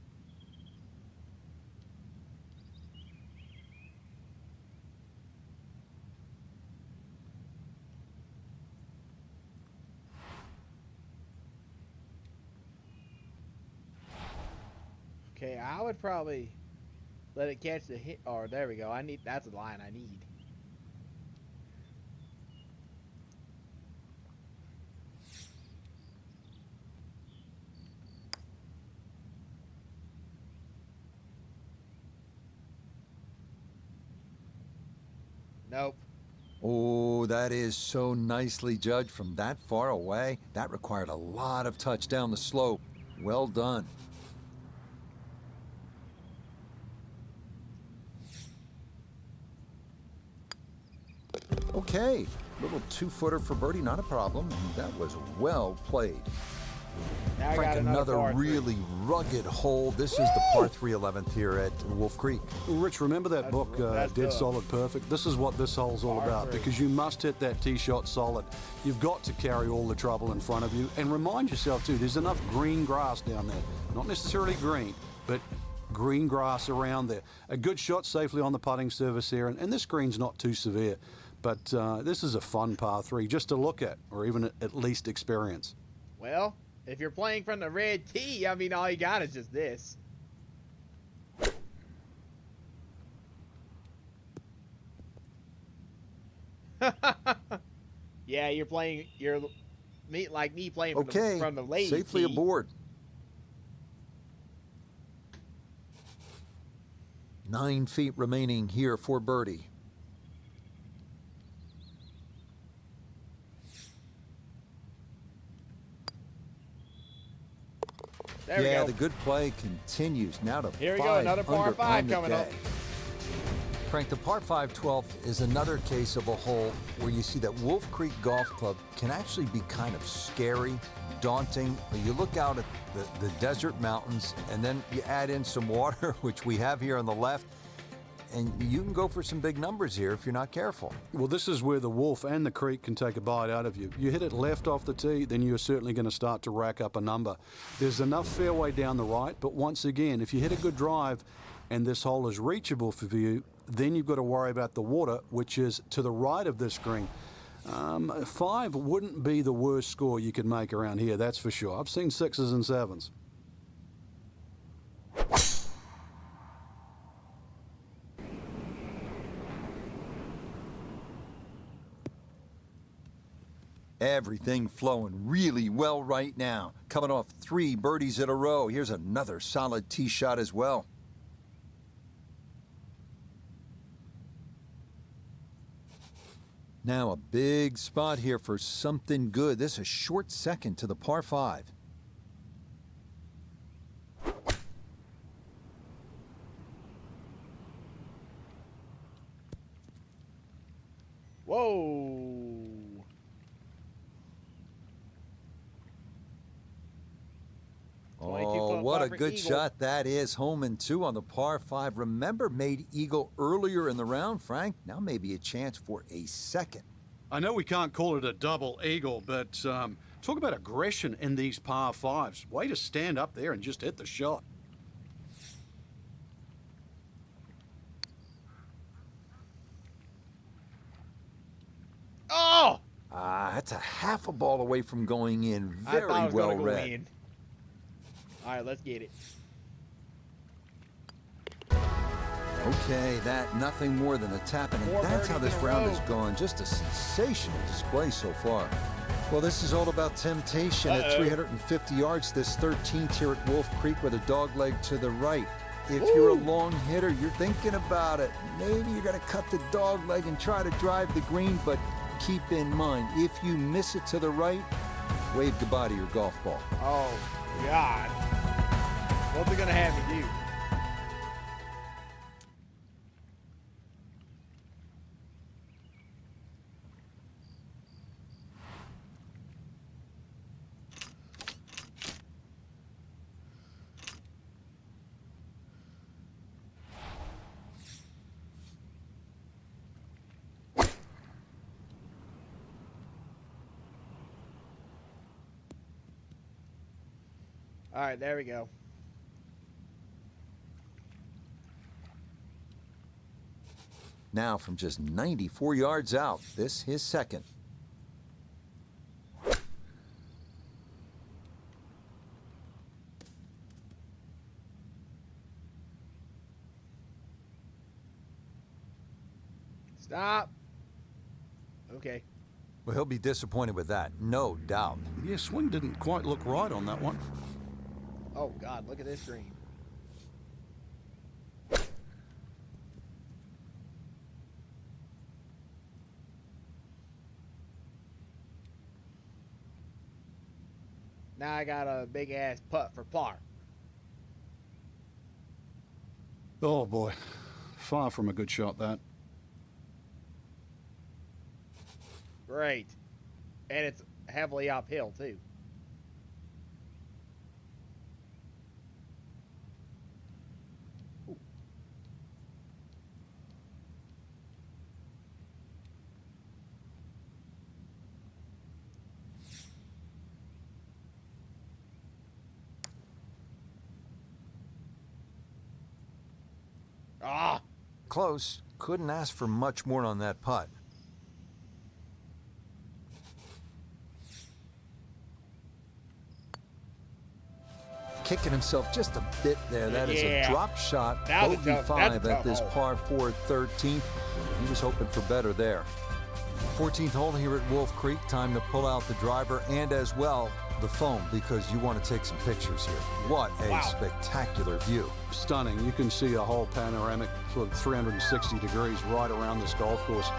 Okay, I would probably let it catch the hit. Or there we go. That's the line I need. Nope. Oh, that is so nicely judged from that far away. That required a lot of touch down the slope. Well done. Okay, little 2-footer for birdie, not a problem. And that was well played. Now I Frank, got another par three. really rugged hole. This is the par 3 11th here at Wolf Creek. Rich, remember that That's- book, that's Dead tough. Solid Perfect? This is what this hole's all Par about, three. because you must hit that tee shot solid. You've got to carry all the trouble in front of you, and remind yourself too, there's enough green grass down there. Not necessarily green, but green grass around there. A good shot safely on the putting surface here, and this green's not too severe. But this is a fun par 3 just to look at, or even at least experience. Well, if you're playing from the red tee, I mean, all you got is just this. Yeah, you're like me playing from, Okay, from the lady safely tee. aboard. 9 feet remaining here for birdie. we Yeah, go. the good play continues. Now to Here we go, 5 another par under 5 on the coming up. day. Frank, the par 5 12th is another case of a hole where you see that Wolf Creek Golf Club can actually be kind of scary, daunting. You look out at the desert mountains, and then you add in some water, which we have here on the left, and you can go for some big numbers here if you're not careful. Well, this is where the Wolf and the Creek can take a bite out of you. You hit it left off the tee, then you're certainly going to start to rack up a number. There's enough fairway down the right, but once again, if you hit a good drive and this hole is reachable for you, then you've got to worry about the water, which is to the right of this green. 5 wouldn't be the worst score you could make around here, that's for sure. I've seen 6s and 7s. Everything flowing really well right now. Coming off 3 birdies in a row. Here's another solid tee shot as well. Now a big spot here for something good. This is a short second to the par 5. Whoa. Oh, what a good shot that is. Home and 2 on the par 5. Remember, made eagle earlier in the round, Frank. Now maybe a chance for a second. I know we can't call it a double eagle, but talk about aggression in these par 5s. Way to stand up there and just hit the shot. Oh! That's a half a ball away from going in. I Very thought it was well gonna go read. in. All right, let's get it. Okay, that nothing more than a tap, and 4 that's how birdies this in a round row. has gone. Just a sensational display so far. Well, this is all about temptation. At 350 yards, this 13th here at Wolf Creek with a dog leg to the right. If you're a long hitter, you're thinking about it. Maybe you're going to cut the dog leg and try to drive the green, but keep in mind, if you miss it to the right, wave goodbye to your golf ball. Oh, God. What's it going to have me do? All right, there we go. Now from just 94 yards out, this his second. Stop. Okay. Well, he'll be disappointed with that, no doubt. Yeah, swing didn't quite look right on that one. Oh, God, look at this green. Now I got a big-ass putt for par. Oh, boy. Far from a good shot, that. Great. And it's heavily uphill, too. Ah! Close. Couldn't ask for much more on that putt. Kicking himself just a bit there. That is a drop shot. That was a Bogey tough- 5 that's a at tough this hole. par 4 13th. He was hoping for better there. 14th hole here at Wolf Creek. Time to pull out the driver and as well the phone because you want to take some pictures here. What a spectacular view. Stunning. You can see a whole panoramic sort of 360 degrees right around this golf course.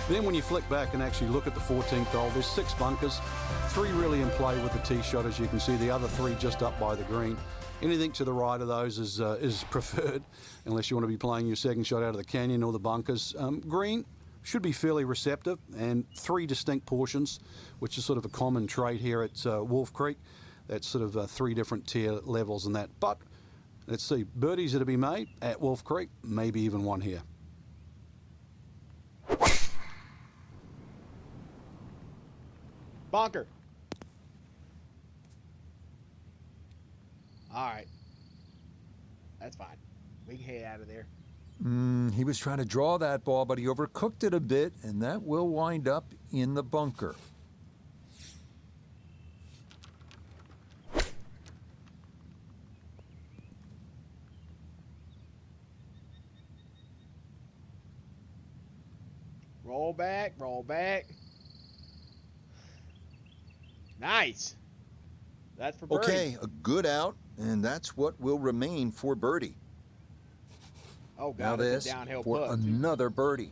Then when you flick back and actually look at the 14th hole, there's 6 bunkers, 3 really in play with the tee shot, as you can see, the other 3 just up by the green. Anything to the right of those is preferred, unless you want to be playing your second shot out of the canyon or the bunkers. Green should be fairly receptive, and 3 distinct portions, which is sort of a common trait here at Wolf Creek. That's sort of 3 different tier levels in that. But let's see, birdies are to be made at Wolf Creek, maybe even one here. Bunker. All right. That's fine. We can head out of there. He was trying to draw that ball, but he overcooked it a bit, and that will wind up in the bunker. Roll back, roll back. Nice. That's for birdie. Okay, a good out, and that's what will remain for birdie. Oh, Now God, it's this a downhill for putt. another birdie.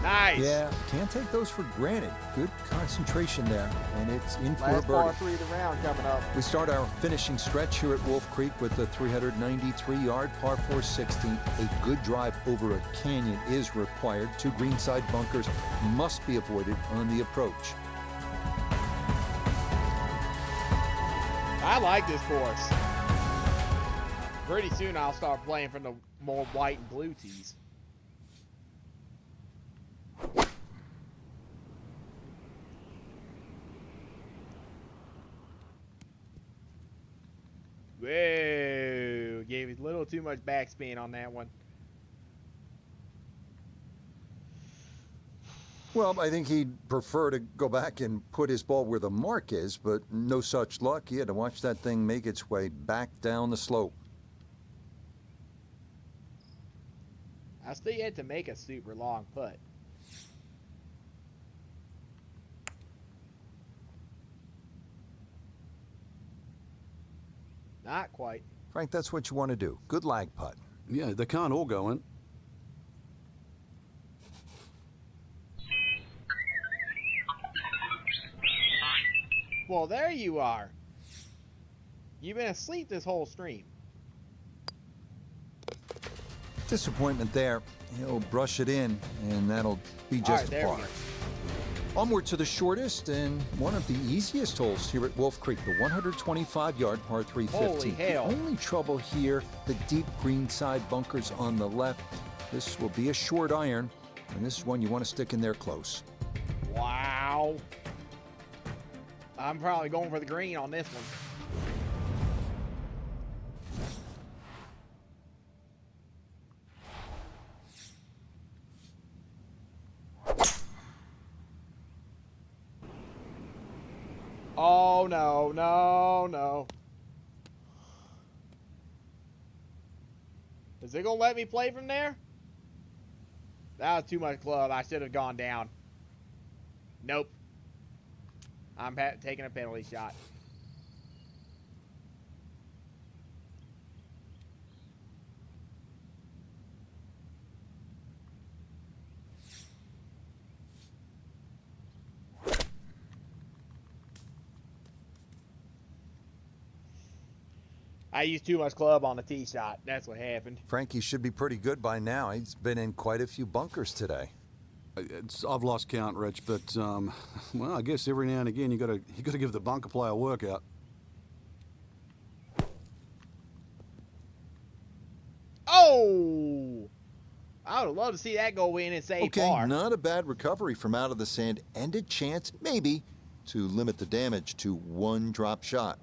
Nice. Yeah, can't take those for granted. Good concentration there, and it's in for a Last par birdie. 3 of the round coming up. We start our finishing stretch here at Wolf Creek with a 393-yard par 4 16. A good drive over a canyon is required. 2 greenside bunkers must be avoided on the approach. I like this course. Pretty soon I'll start playing from the more white and blue tees. Whoa, gave it a little too much backspin on that one. Well, I think he'd prefer to go back and put his ball where the mark is, but no such luck. He had to watch that thing make its way back down the slope. I still yet to make a super long putt. Not quite. Frank, that's what you want to do. Good lag putt. Yeah, they can't all go in. Well, there you are. You've been asleep this whole stream. Disappointment there. He'll brush it in, and that'll be All just right, a there we par. go. Onward to the shortest and one of the easiest holes here at Wolf Creek, the 125-yard par 3 Holy 15. hell. The only trouble here, the deep greenside bunkers on the left. This will be a short iron, and this is one you want to stick in there close. Wow. I'm probably going for the green on this one. Oh, no, no, no. Is it going to let me play from there? That was too much club. I should have gone down. Nope. I'm taking a penalty shot. I used too much club on the tee shot. That's what happened. Frankie should be pretty good by now. He's been in quite a few bunkers today. I've lost count, Rich, but well, I guess every now and again you got to give the bunker player a workout. Oh! I would love to see that go in and save Okay, par. not a bad recovery from out of the sand, and a chance, maybe, to limit the damage to one drop shot.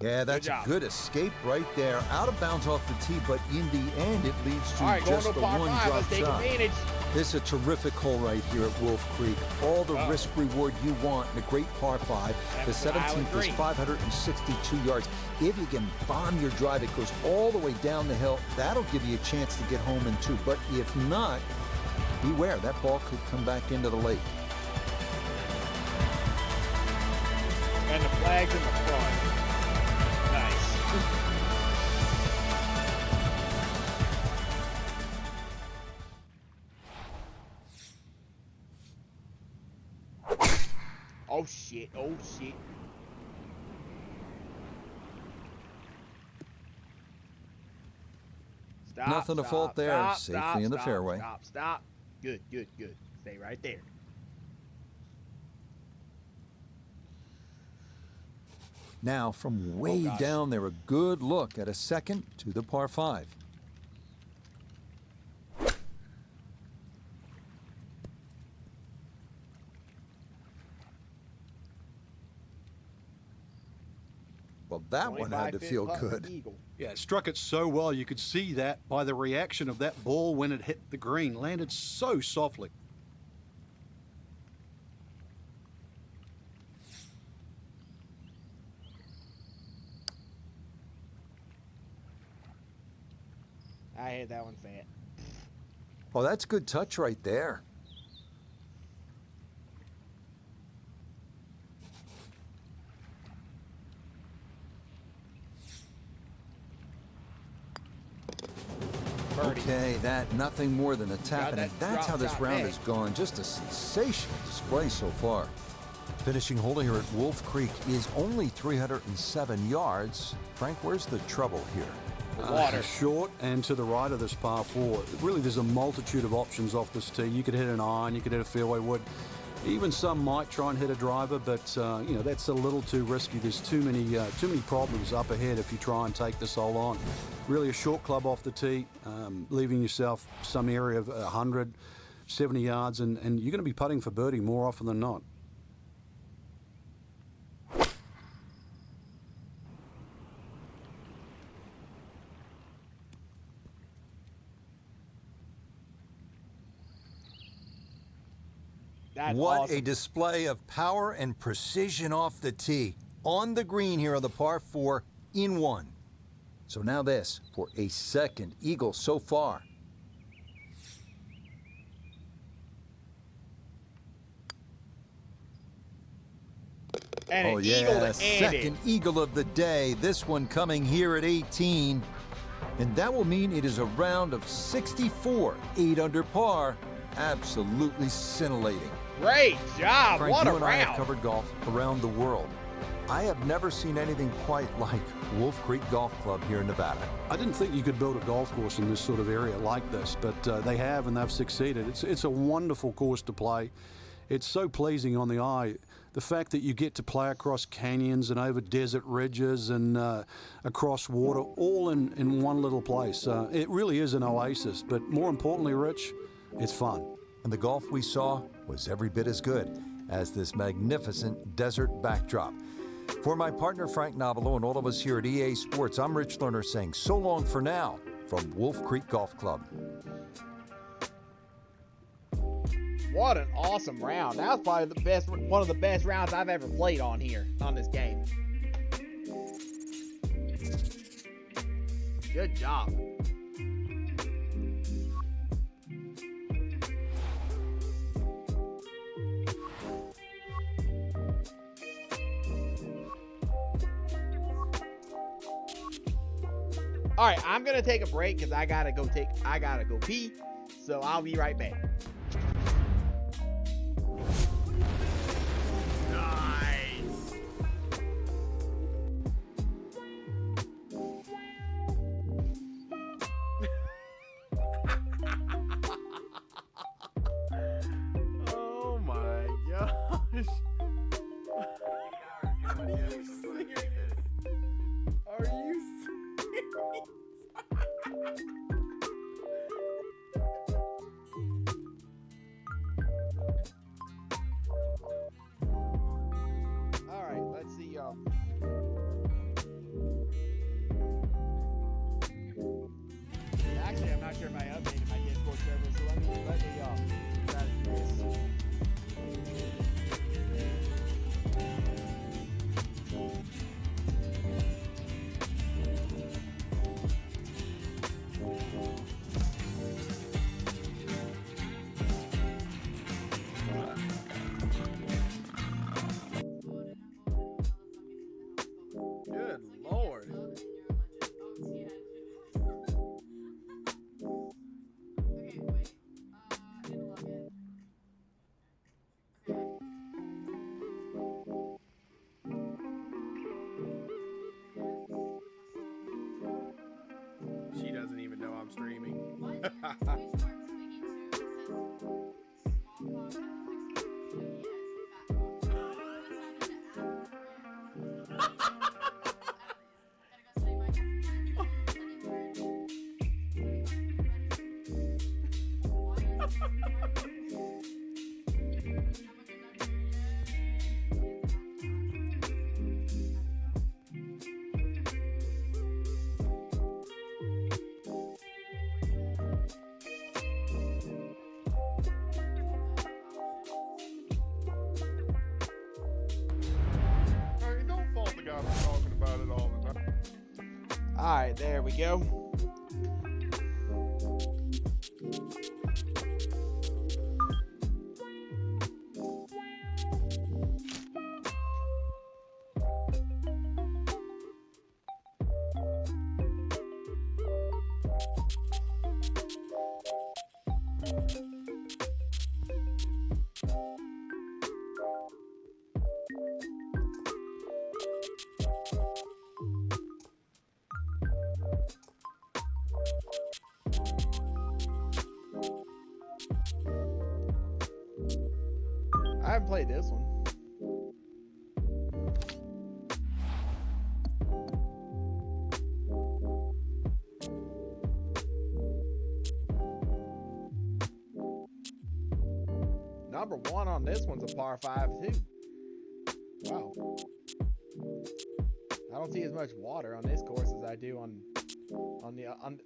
Yeah, that's a job. good escape right there. Out of bounds off the tee, but in the end, it leads to All right, going just to the par one 5. drop Let's take shot. advantage. This is a terrific hole right here at Wolf Creek. All the risk reward you want in a great par 5. The That's what I would 17th is agree. 562 yards. If you can bomb your drive, it goes all the way down the hill. That'll give you a chance to get home in 2. But if not, beware, that ball could come back into the lake. And the flag's in the front. Nice. Oh shit. Oh shit. Stop. Nothing to fault there. Stop, Safely stop, in the stop, fairway. Stop. Good. Stay right there. Now, from way gosh. down there, a good look at a second to the par 5. Well, that one had to 25 feel putt good. eagle. Yeah, it struck it so well. You could see that by the reaction of that ball when it hit the green. Landed so softly. I hit that one fat. Oh, that's good touch right there. Birdie. Okay, that nothing more than a tap, Got and that that's drop how this shot round big. has gone. Just a sensational display so far. Finishing hole here at Wolf Creek is only 307 yards. Frank, where's the trouble here? Water. Short and to the right of this par 4. Really, there's a multitude of options off this tee. You could hit an iron, you could hit a fairway wood. Even some might try and hit a driver, but you know, that's a little too risky. There's too many problems up ahead if you try and take this hole on. Really, a short club off the tee, leaving yourself some area of 100, 70 yards, and you're going to be putting for birdie more often than not. That's What awesome. a display of power and precision off the tee. On the green here on the par 4 in 1. So now this for a second eagle so far. And Oh an yeah, eagle to end second it. eagle of the day. This one coming here at 18. And that will mean it is a round of 64, 8 under par. Absolutely scintillating. Great job. Frank, What you a and I have round. covered golf around the world. I have never seen anything quite like Wolf Creek Golf Club here in Nevada. I didn't think you could build a golf course in this sort of area like this, but they have, and they've succeeded. It's a wonderful course to play. It's so pleasing on the eye. The fact that you get to play across canyons and over desert ridges and across water, all in one little place. It really is an oasis, but more importantly, Rich, it's fun. And the golf we saw was every bit as good as this magnificent desert backdrop. For my partner Frank Nobilo and all of us here at EA Sports, I'm Rich Lerner saying so long for now from Wolf Creek Golf Club. What an awesome round. That was probably one of the best rounds I've ever played on here, on this game. Good job. All right, I'm gonna take a break because I gotta go pee. So I'll be right back. Nice. Oh my gosh. Are you serious? Are you serious? All right, let's see. Actually, I'm not sure if I updated my Discord server, so let me try to do this. Good Lord. streaming. All right, there we go. I haven't played this one. Number one on this one's a par 5 too. Wow. I don't see as much water on this course as I do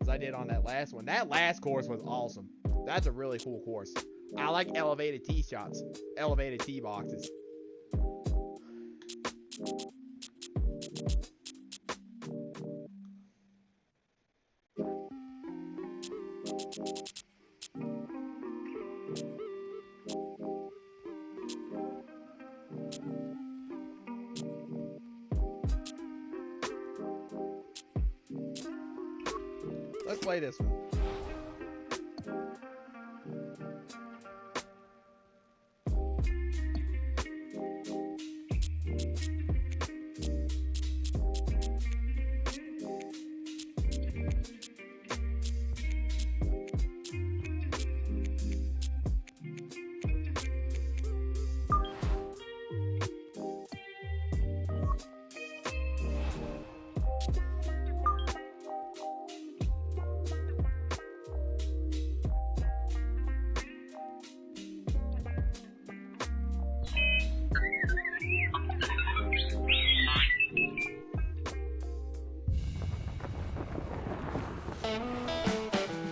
as I did on that last one. That last course was awesome. That's a really cool course. I like elevated tee shots, elevated tee boxes. Let's play this one.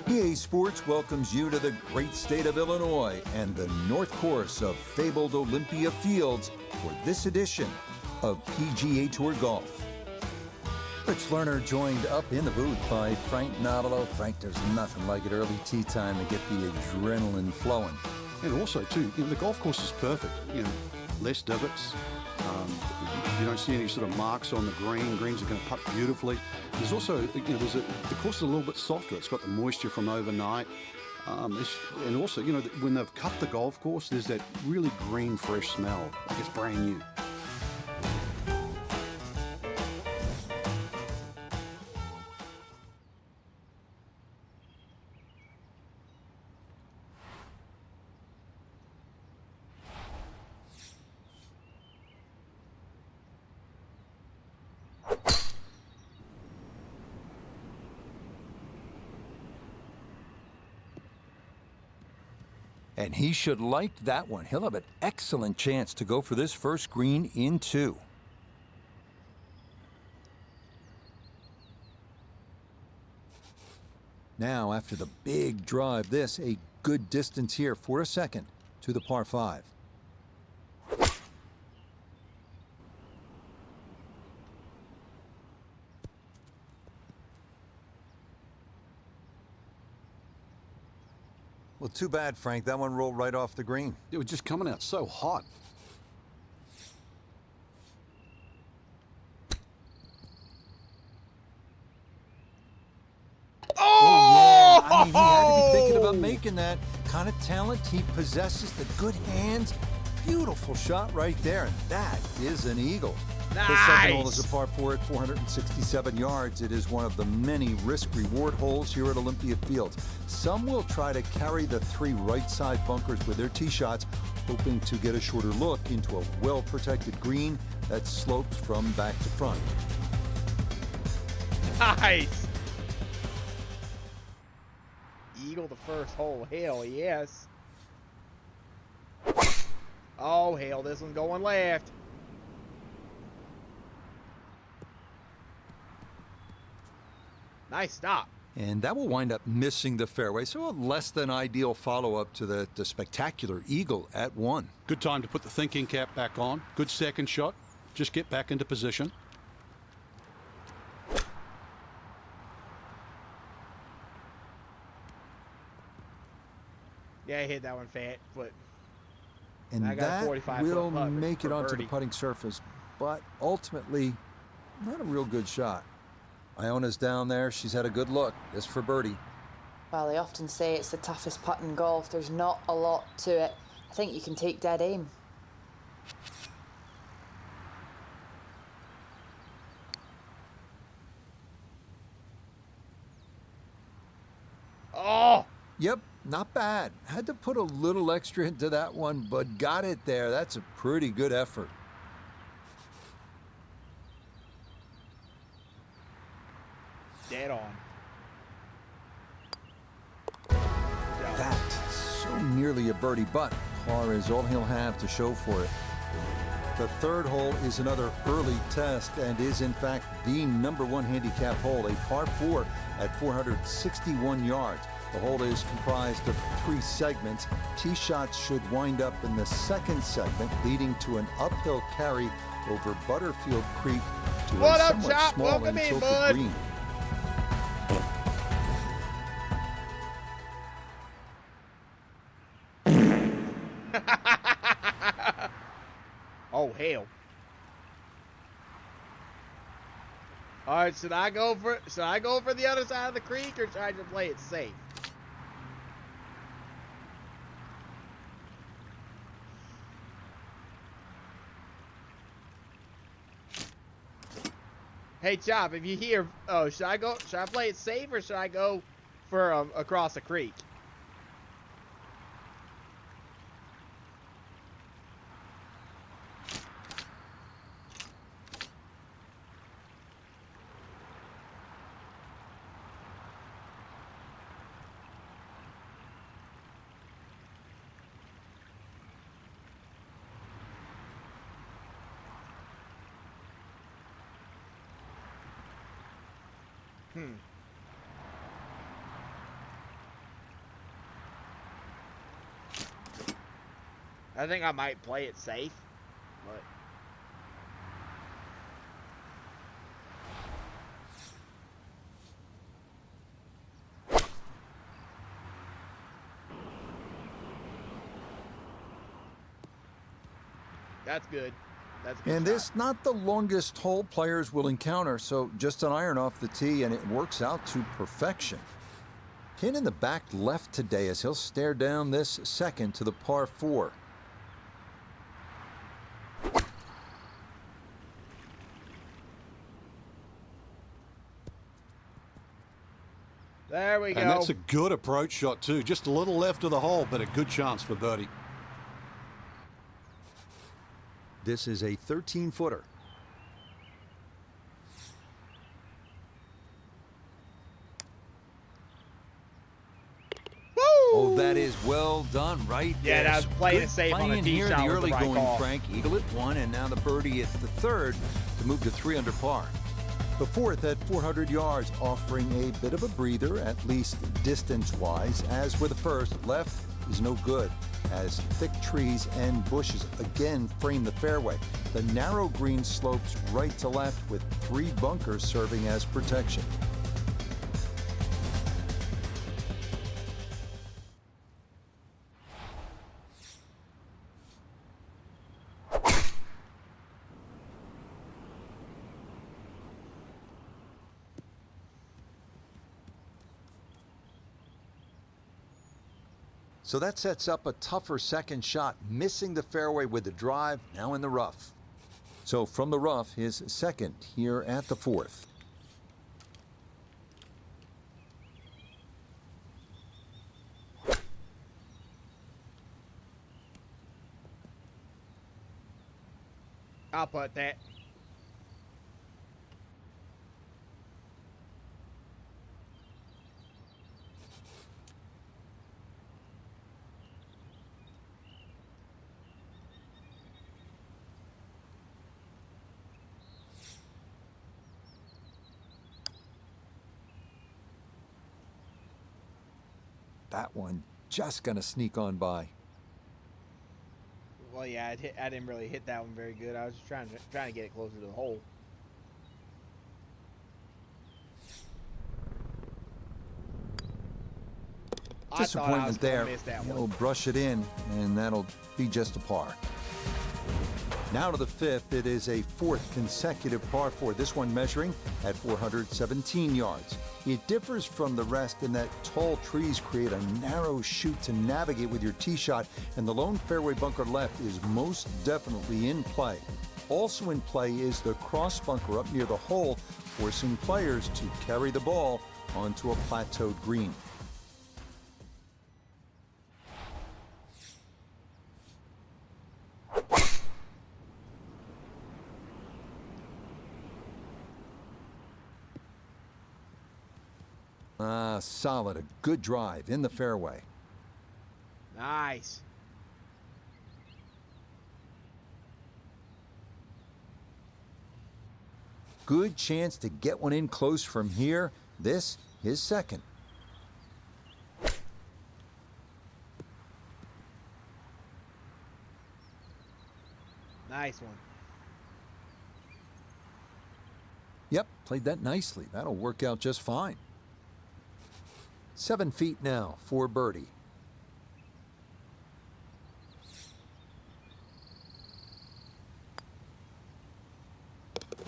EA Sports welcomes you to the great state of Illinois and the North Course of fabled Olympia Fields for this edition of PGA Tour Golf. Rich Lerner joined up in the booth by Frank Nobilo. Frank, there's nothing like it early tee time to get the adrenaline flowing. And also, too, the golf course is perfect. Less divots. You don't see any sort of marks on the green. Greens are going to putt beautifully. There's also, the course is a little bit softer. It's got the moisture from overnight. And also, when they've cut the golf course, there's that really green, fresh smell. Like it's brand new. And he should like that one. He'll have an excellent chance to go for this first green in 2. Now, after the big drive, this a good distance here for a second to the par 5. Well, too bad, Frank. That one rolled right off the green. It was just coming out so hot. Oh, yeah. I mean, he had to be thinking about making that kind of talent. He possesses the good hands. Beautiful shot right there, and that is an eagle. The second hole is Nice. a par 4 at 467 yards. It is one of the many risk-reward holes here at Olympia Fields. Some will try to carry the 3 right-side bunkers with their tee shots, hoping to get a shorter look into a well-protected green that slopes from back to front. Nice. Eagle the first hole. Hell yes. Oh, hell, this one's going left. Nice stop. And that will wind up missing the fairway, so a less than ideal follow-up to the spectacular eagle at 1. Good time to put the thinking cap back on. Good second shot. Just get back into position. Yeah, I hit that one fat foot. And I got a that 45 will foot putt make for it onto the birdie. putting surface, but ultimately, not a real good shot. Iona's down there. She's had a good look. This for birdie. Well, they often say it's the toughest putt in golf. There's not a lot to it. I think you can take dead aim. Oh! Yep, not bad. Had to put a little extra into that one, but got it there. That's a pretty good effort. Dead on. That so nearly a birdie, but par is all he'll have to show for it. The third hole is another early test and is in fact the #1 handicap hole, a par 4 at 461 yards. The hole is comprised of 3 segments. Tee shots should wind up in the second segment, leading to an uphill carry over Butterfield Creek to What a up, somewhat Chop? small Welcome and in, tilted bud. green. Oh, hell. All right, should I go for the other side of the creek, or should I just play it safe? Hey, Chop, if you hear, oh, should I play it safe, or should I go for across the creek? I think I might play it safe, but that's good. That's a good And shot. this not the longest hole players will encounter, so just an iron off the tee and it works out to perfection. Pin in the back left today as he'll stare down this second to the par 4. There we go. And that's a good approach shot too. Just a little left of the hole, but a good chance for birdie. This is a 13-footer. Woo! Oh, that is well done right Yeah, there. that was Some playing good it safe on the playing tee here, shot the was the early right going call. Frank. Eagle at 1, and now the birdie at the third to move to 3 under par. The fourth at 400 yards, offering a bit of a breather, at least distance-wise. As with the first, left is no good, as thick trees and bushes again frame the fairway. The narrow green slopes right to left with 3 bunkers serving as protection. So that sets up a tougher second shot, missing the fairway with the drive, now in the rough. So from the rough, his second here at the 4th. I'll put that. That one just gonna sneak on by. Well, yeah, I didn't really hit that one very good. I was just trying to get it closer to the hole. I thought I was Disappointment gonna there. miss that He'll one. brush it in, and that'll be just a par. Now to the 5th. It is a 4th consecutive par 4. This one measuring at 417 yards. It differs from the rest in that tall trees create a narrow chute to navigate with your tee shot, and the lone fairway bunker left is most definitely in play. Also in play is the cross bunker up near the hole, forcing players to carry the ball onto a plateaued green. Solid. A good drive in the fairway. Nice. Good chance to get one in close from here. This, his second. Nice one. Yep, played that nicely. That'll work out just fine. 7 feet now for birdie.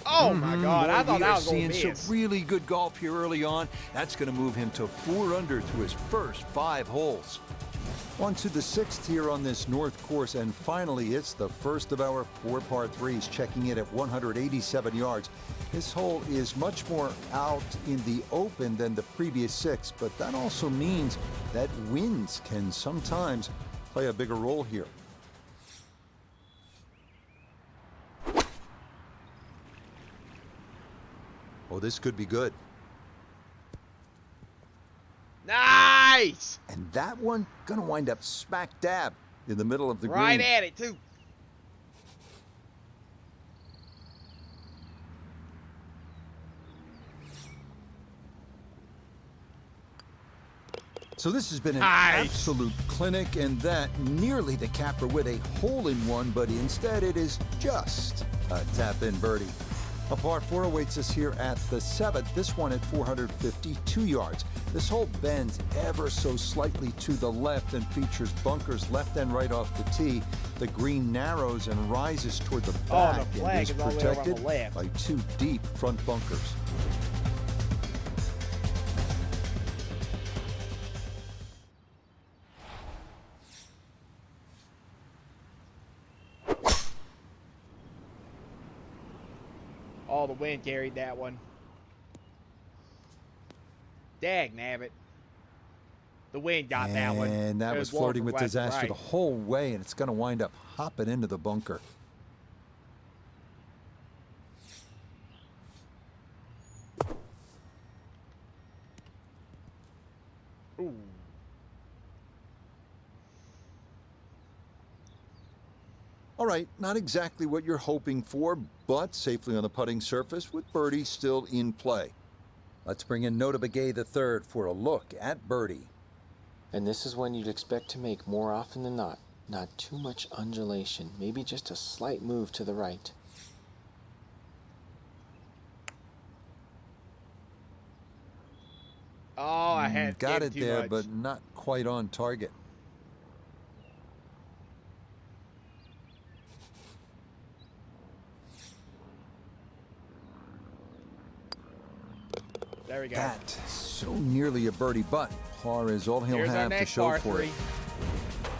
Oh my God! I thought we that are was gonna seeing miss. some really good golf here early on. That's going to move him to 4 under to his first 5 holes. On to the 6th here on this North course, and finally it's the first of our 4 par 3s, checking in at 187 yards. This hole is much more out in the open than the previous 6, but that also means that winds can sometimes play a bigger role here. Oh, this could be good. Nice! And that one gonna wind up smack dab in the middle of the Right green. at it too. So this has been an Nice. absolute clinic, and that nearly the capper with a hole-in-one, but instead it is just a tap-in birdie. A par 4 awaits us here at the 7th, this one at 452 yards. This hole bends ever so slightly to the left and features bunkers left and right off the tee. The green narrows and rises toward the back the flag and is is all the way over on the protected left. by 2 deep front bunkers. Oh, the wind carried that one. Dag nabbit. The wind got that one. And that It was blowing flirting from with left to disaster right. the whole way, and it's going to wind up hopping into the bunker. Ooh. All right, not exactly what you're hoping for, but safely on the putting surface with birdie still in play. Let's bring in Notah Begay III for a look at birdie. And this is when you'd expect to make more often than not. Not too much undulation, maybe just a slight move to the right. Oh, I had Got gave it too there, much. but not quite on target. There we go. That so nearly a birdie, but par is all he'll Here's our have to next show par for 3. it.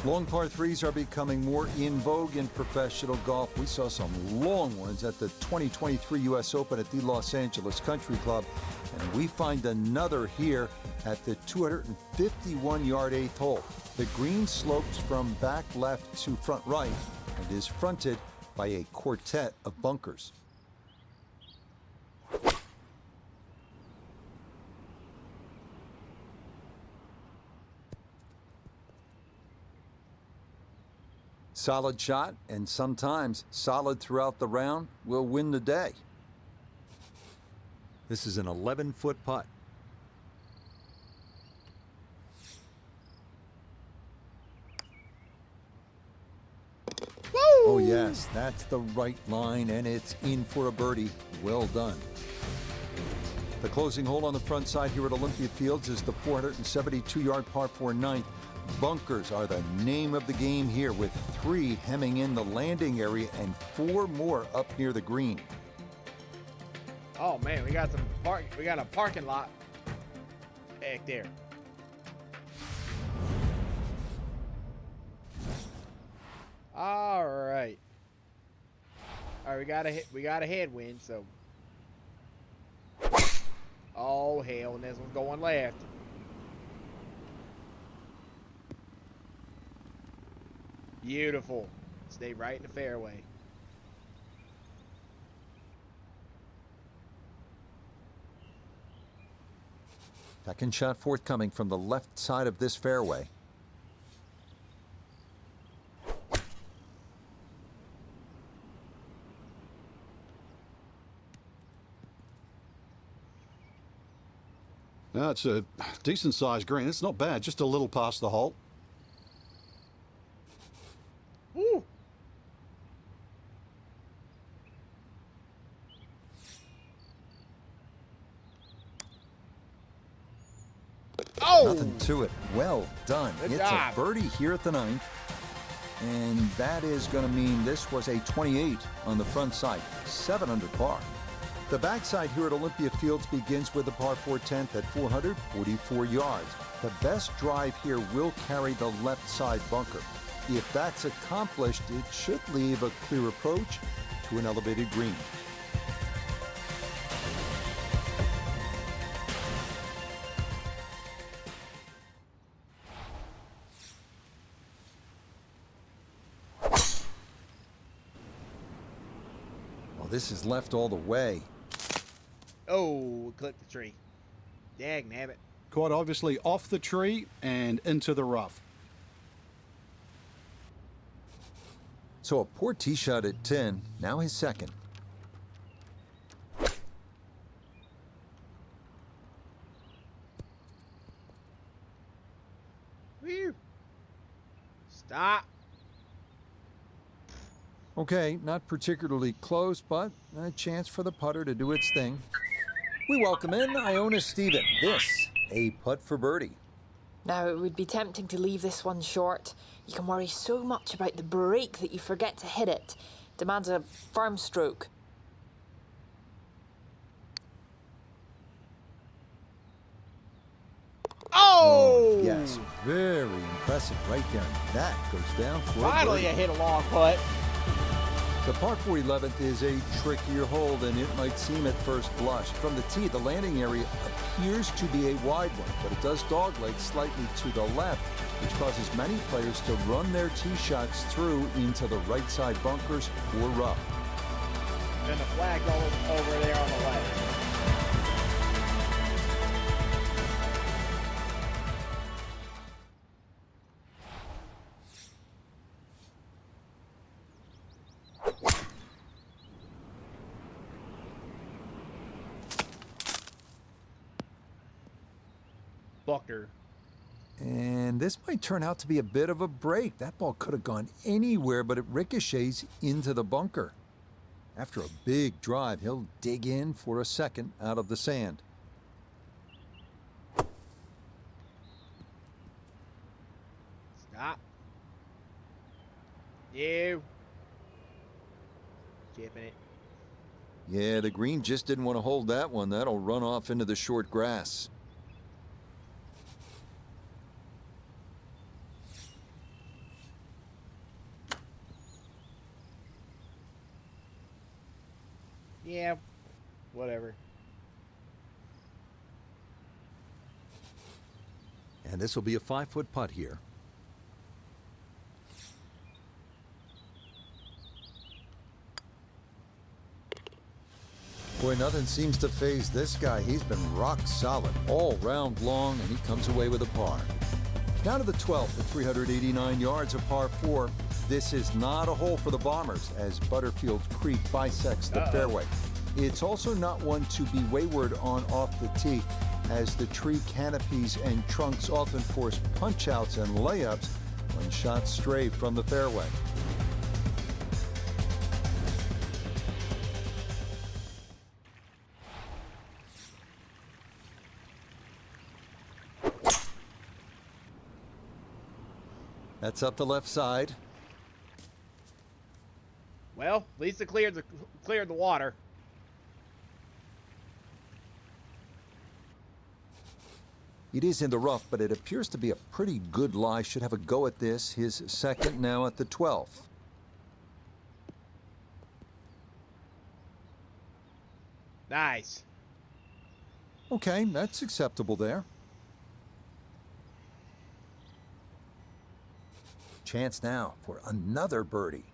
Long par threes are becoming more in vogue in professional golf. We saw some long ones at the 2023 U.S. Open at the Los Angeles Country Club, and we find another here at the 251-yard 8th hole. The green slopes from back left to front right and is fronted by a quartet of bunkers. Solid shot, and sometimes solid throughout the round, will win the day. This is an 11-foot putt. Woo! Oh yes, that's the right line, and it's in for a birdie. Well done. The closing hole on the front side here at Olympia Fields is the 472-yard par 4 ninth. Bunkers are the name of the game here, with 3 hemming in the landing area and 4 more up near the green. Oh man, we got a parking lot back there. All right, we got a headwind, so. Oh hell, and this one's going left. Beautiful. Stay right in the fairway. Second shot forthcoming from the left side of this fairway. Now it's a decent sized green. It's not bad, just a little past the hole. Woo! Oh! Nothing to it. Well done. Good It's job. a birdie here at the ninth. And that is going to mean this was a 28 on the front side. 7 under par. The backside here at Olympia Fields begins with the par 4 10th at 444 yards. The best drive here will carry the left side bunker. If that's accomplished, it should leave a clear approach to an elevated green. Well, this is left all the way. Oh, clipped the tree. Dag nabbit. Quite obviously off the tree and into the rough. So a poor tee shot at 10, now his second. Whew. Stop. Okay, not particularly close, but a chance for the putter to do its thing. We welcome in Iona Stephen. This, a putt for birdie. Now, it would be tempting to leave this one short. You can worry so much about the break that you forget to hit it. Demands a firm stroke. Oh! Yes, very impressive right there. That goes down for Finally, a I birdie. hit a long putt. The par 4 11th is a trickier hole than it might seem at first blush. From the tee, the landing area appears to be a wide one, but it does dogleg slightly to the left, which causes many players to run their tee shots through into the right side bunkers or rough. And the flag over there on the left. Bucker. And this might turn out to be a bit of a break. That ball could have gone anywhere, but it ricochets into the bunker. After a big drive, he'll dig in for a second out of the sand. Stop. You. Chipping it. Yeah, the green just didn't want to hold that one. That'll run off into the short grass. Yeah, whatever. And this will be a 5-foot putt here. Boy, nothing seems to faze this guy. He's been rock solid all round long, and he comes away with a par. Down to the 12th at 389 yards, a par 4. This is not a hole for the Bombers as Butterfield Creek bisects the fairway. It's also not one to be wayward on off the tee, as the tree canopies and trunks often force punch-outs and layups when shots stray from the fairway. That's up the left side. Well, at least it cleared the water. It is in the rough, but it appears to be a pretty good lie. Should have a go at this. His second now at the 12th. Nice. Okay, that's acceptable there. Chance now for another birdie.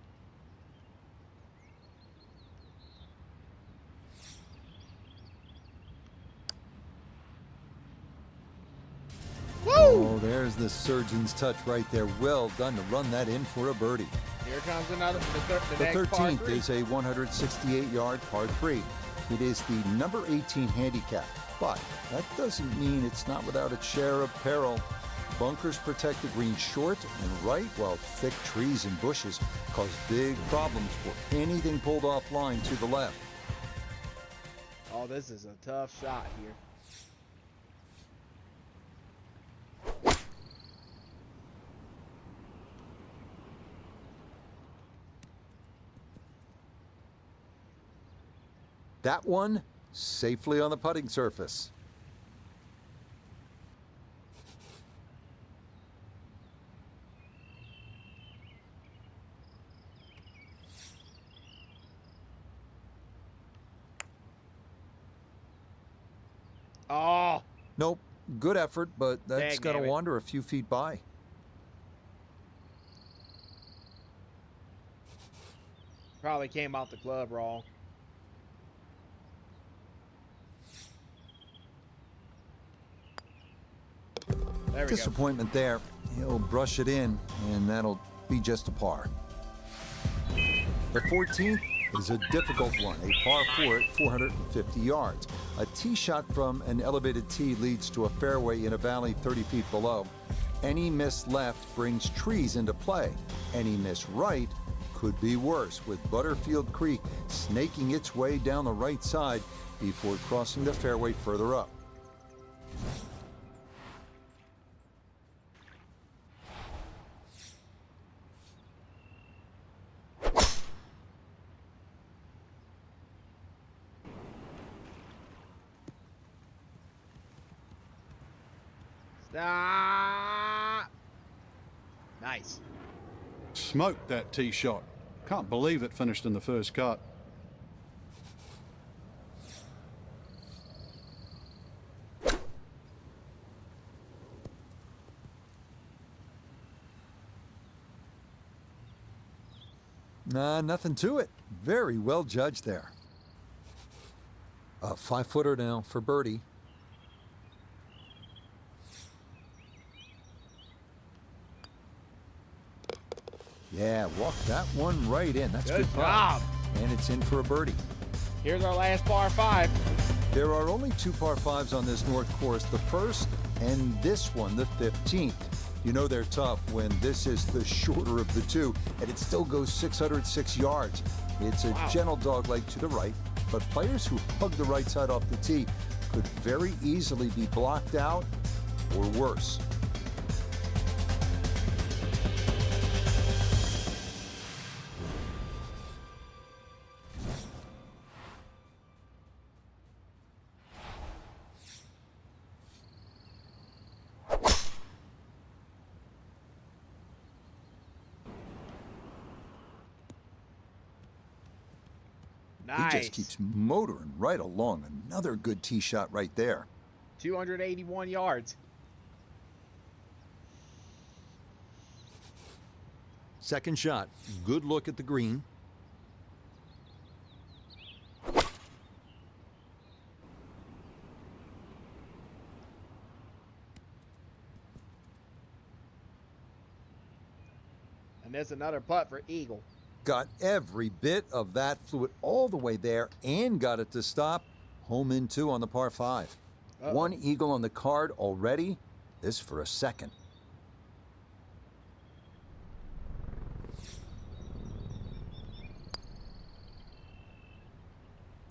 Woo! Oh, there's the surgeon's touch right there. Well done to run that in for a birdie. Here comes another. The next par 13th three. is a 168-yard par 3. It is the number 18 handicap, but that doesn't mean it's not without its share of peril. Bunkers protect the green short and right, while thick trees and bushes cause big problems for anything pulled offline to the left. Oh, this is a tough shot here. That one safely on the putting surface. Oh, Nope, good effort, but that's got to Dagnabbit. wander a few feet by. probably came out the club wrong. There we go. Disappointment there. He'll brush it in, and that'll be just a par. The 14th is a difficult one, a par 4 at 450 yards. A tee shot from an elevated tee leads to a fairway in a valley 30 feet below. Any miss left brings trees into play. Any miss right could be worse, with Butterfield Creek snaking its way down the right side before crossing the fairway further up. Stop. Nice. Smoked that tee shot. Can't believe it finished in the first cut. Nah, nothing to it. Very well judged there. A 5-footer now for birdie. Yeah, walk that one right in. That's Good good putt. job. And it's in for a birdie. Here's our last par 5. There are only 2 par 5s on this North course, the first and this one, the 15th. You know they're tough when this is the shorter of the two, and it still goes 606 yards. It's a gentle dogleg to the right, but players who hug the right side off the tee could very easily be blocked out or worse. Nice. He just keeps motoring right along. Another good tee shot right there. 281 yards. Second shot. Good look at the green. And there's another putt for Eagle. Got every bit of that, flew it all the way there and got it to stop. Home in 2 on the par 5. Uh-oh. One eagle on the card already. This for a second.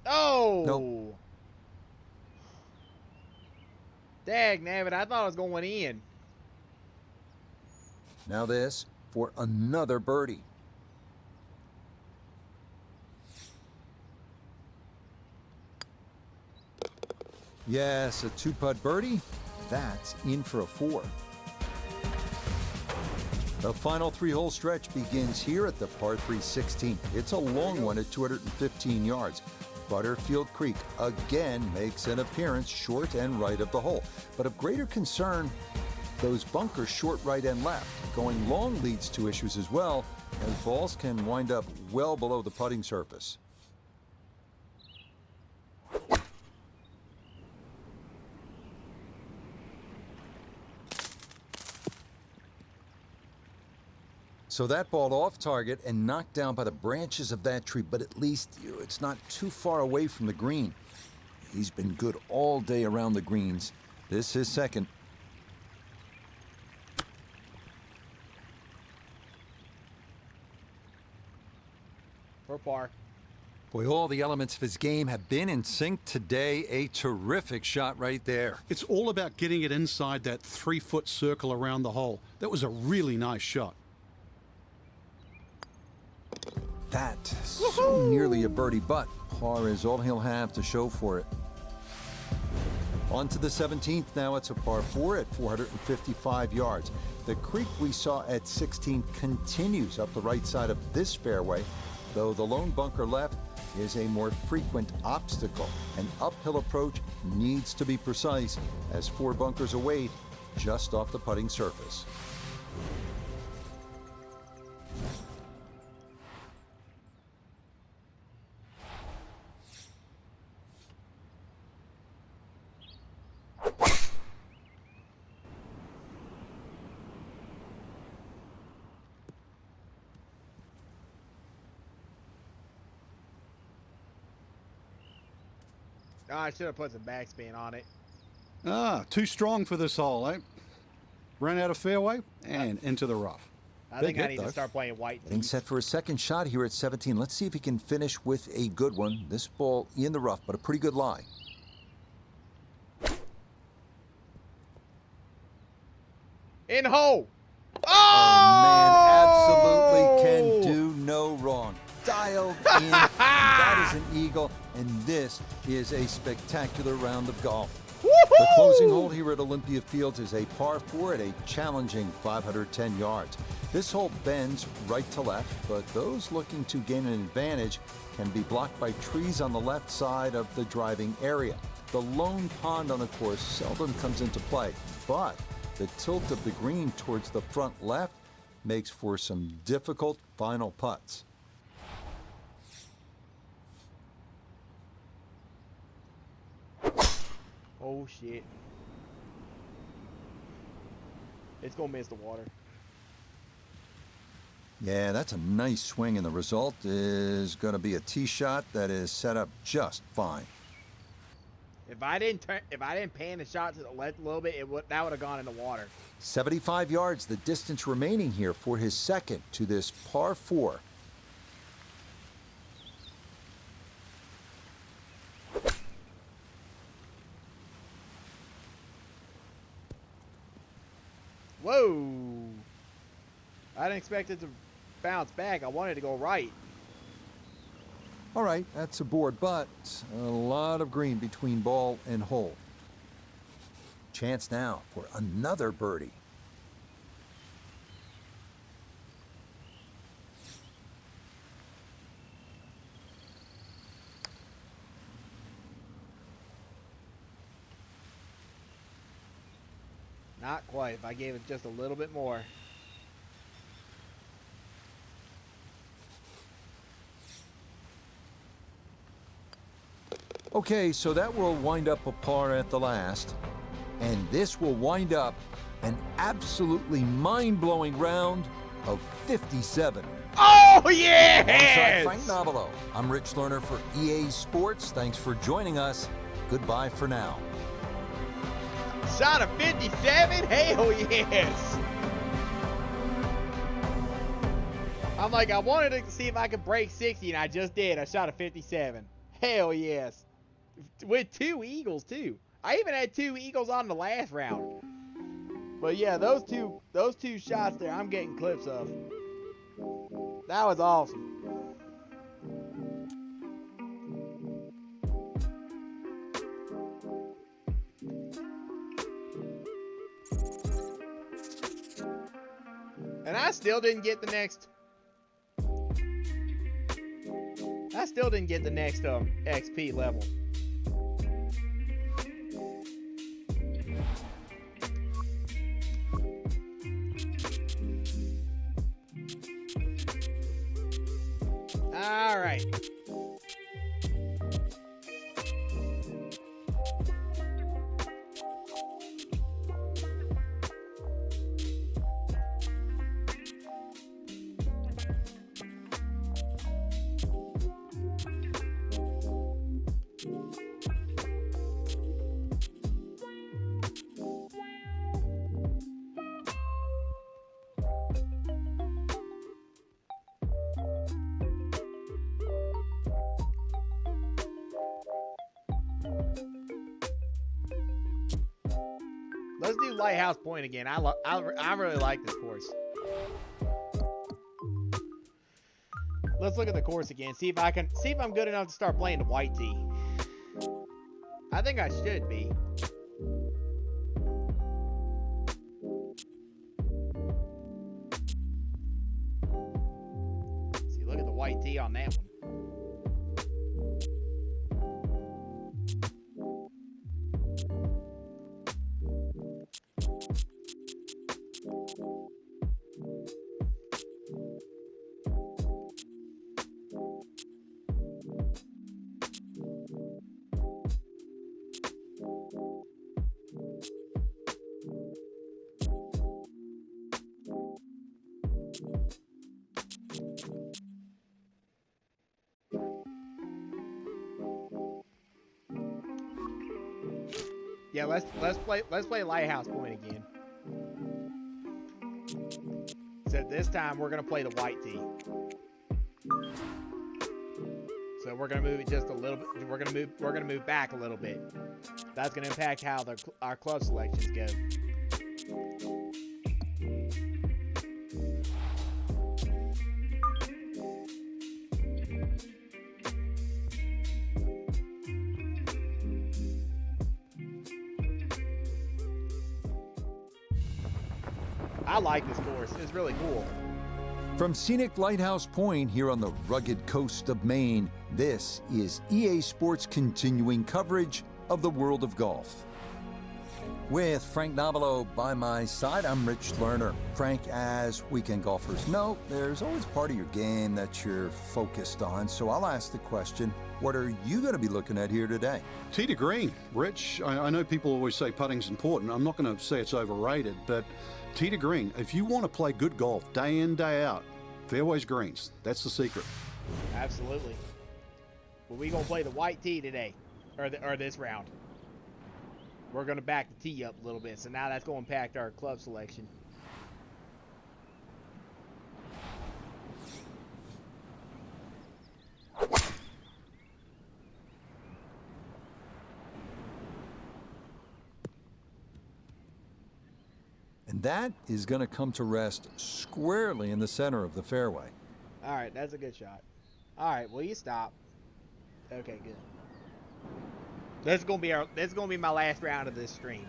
Oh! Nope. Dag nabbit, I thought it was going in. Now this for another birdie. Yes, a 2-putt birdie. That's in for a 4. The final 3-hole stretch begins here at the par 3 16th. It's a long one at 215 yards. Butterfield Creek again makes an appearance short and right of the hole. But of greater concern, those bunkers short right and left. Going long leads to issues as well, as balls can wind up well below the putting surface. So that ball off target and knocked down by the branches of that tree, but at least it's not too far away from the green. He's been good all day around the greens. This is second. For par. Boy, all the elements of his game have been in sync today. A terrific shot right there. It's all about getting it inside that 3-foot circle around the hole. That was a really nice shot. That so nearly a birdie, but par is all he'll have to show for it. On to the 17th now. It's a par 4 at 455 yards. The creek we saw at 16 continues up the right side of this fairway, though the lone bunker left is a more frequent obstacle. An uphill approach needs to be precise as 4 bunkers await just off the putting surface. Oh, I should have put some backspin on it. Too strong for this hole, eh? Ran out of fairway and into the rough. I Big think I hit, need though. to start playing white Getting tees. set for a second shot here at 17. Let's see if he can finish with a good one. This ball in the rough, but a pretty good lie. In hole. Oh, man, absolutely can do no wrong. Dialed in. That is an eagle, and this is a spectacular round of golf. The closing hole here at Olympia Fields is a par 4 at a challenging 510 yards. This hole bends right to left, but those looking to gain an advantage can be blocked by trees on the left side of the driving area. The lone pond on the course seldom comes into play, but the tilt of the green towards the front left makes for some difficult final putts. Oh, shit. It's going to miss the water. Yeah, that's a nice swing, and the result is going to be a tee shot that is set up just fine. If I didn't pan the shot to the left a little bit, that would have gone in the water. 75 yards, the distance remaining here for his second to this par 4. Whoa! I didn't expect it to bounce back. I wanted to go right. All right, that's a board, but a lot of green between ball and hole. Chance now for another birdie. Not quite. If I gave it just a little bit more. Okay, so that will wind up a par at the last. And this will wind up an absolutely mind-blowing round of 57. Oh, yes! Alongside Frank Nobilo, I'm Rich Lerner for EA Sports. Thanks for joining us. Goodbye for now. Shot a 57? Hell yes! I'm like, I wanted to see if I could break 60, and I just did. I shot a 57. Hell yes. With 2 eagles, too. I even had 2 eagles on the last round. But yeah, those two shots there, I'm getting clips of. That was awesome. And I still didn't get the next. XP level. All right. Let's do Lighthouse Point again. I really like this course. Let's look at the course again. See if I'm good enough to start playing the white tee. I think I should be. See, look at the white tee on that one. Yeah, let's play Lighthouse Point again. So this time we're gonna play the white tee. So we're gonna move it just a little bit. We're gonna move back a little bit. That's gonna impact how our club selections go. I like this course. It's really cool. From scenic Lighthouse Point here on the rugged coast of Maine, this is EA Sports' continuing coverage of the world of golf. With Frank Nobilo by my side, I'm Rich Lerner. Frank, as weekend golfers know, there's always part of your game that you're focused on, so I'll ask the question, what are you going to be looking at here today? Tee to green. Rich, I know people always say putting's important. I'm not going to say it's overrated, but tee to green. If you want to play good golf day in, day out, fairways greens. That's the secret. Absolutely. Well, we're going to play the white tee today, or this round. We're going to back the tee up a little bit, so now that's going to impact our club selection. And that is going to come to rest squarely in the center of the fairway. All right, that's a good shot. All right, will you stop? Okay, good. This is gonna be my last round of this stream.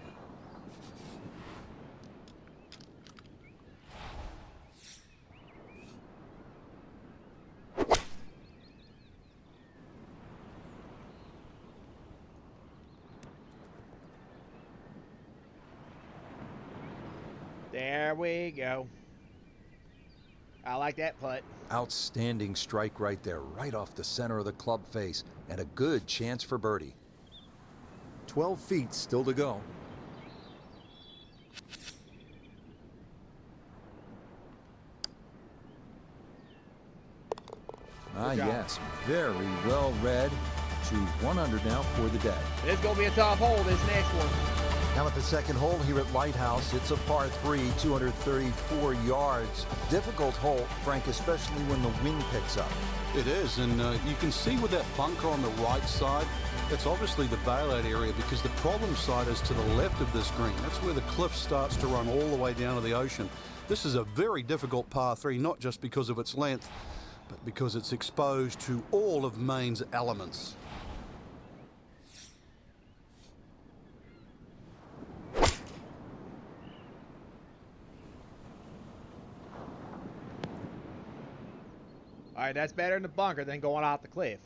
There we go. I like that putt. Outstanding strike right there, right off the center of the club face, and a good chance for birdie. 12 feet still to go. Ah, yes, very well read. To 100 now for the day. It's going to be a tough hole, this next one. Now at the second hole here at Lighthouse, it's a par 3, 234 yards. Difficult hole, Frank, especially when the wind picks up. It is, and you can see with that bunker on the right side, that's obviously the bailout area because the problem side is to the left of this green. That's where the cliff starts to run all the way down to the ocean. This is a very difficult par 3, not just because of its length, but because it's exposed to all of Maine's elements. All right, that's better in the bunker than going off the cliff.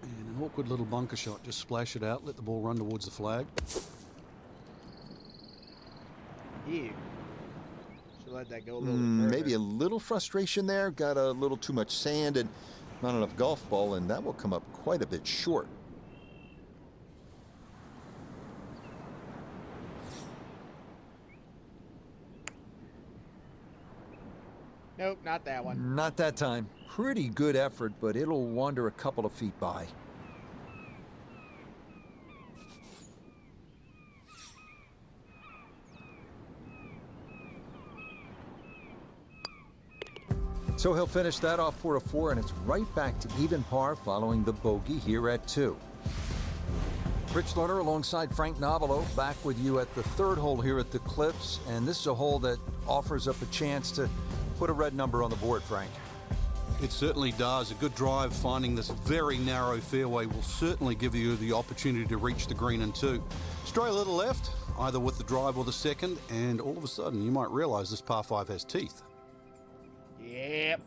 And an awkward little bunker shot. Just splash it out, let the ball run towards the flag. Ew. Should let that go a little bit further. Maybe a little frustration there. Got a little too much sand and not enough golf ball, and that will come up quite a bit short. Nope, not that one. Not that time. Pretty good effort, but it'll wander a couple of feet by. So he'll finish that off for a 4, and it's right back to even par following the bogey here at 2. Rich Lerner alongside Frank Navalo back with you at the third hole here at the Cliffs, and this is a hole that offers up a chance to put a red number on the board, Frank. It certainly does. A good drive finding this very narrow fairway will certainly give you the opportunity to reach the green in 2. Stray a little left, either with the drive or the second, and all of a sudden you might realize this par 5 has teeth. Yep.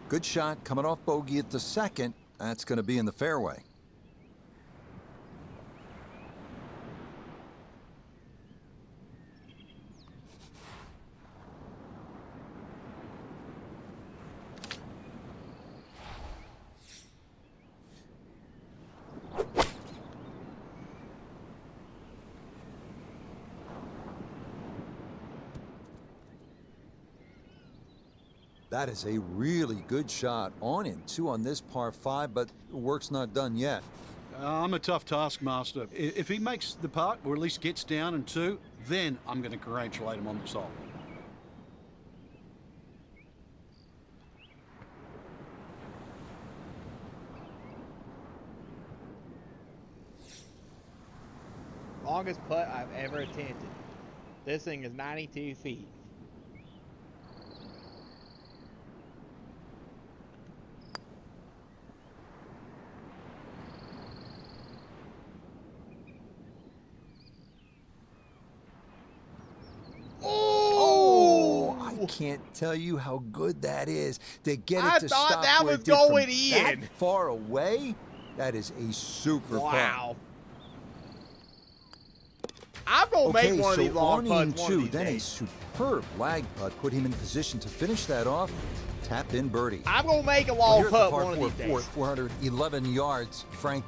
Good shot coming off bogey at the second. That's going to be in the fairway. That is a really good shot. On in 2 on this par 5, but work's not done yet. I'm a tough taskmaster. If he makes the putt, or at least gets down in 2, then I'm going to congratulate him on this hole. Longest putt I've ever attempted. This thing is 92 feet. I can't tell you how good that is to get I it to thought stop that where was it did going from in. that far away. That is a super Wow. I'm going to putt. make one of these long on in putts one of 2, these then a days. superb lag putt put him in position to finish that off. Tap in birdie. I'm going to make a Well, long here's the putt par one of 4 these for days. 411 yards. Frank,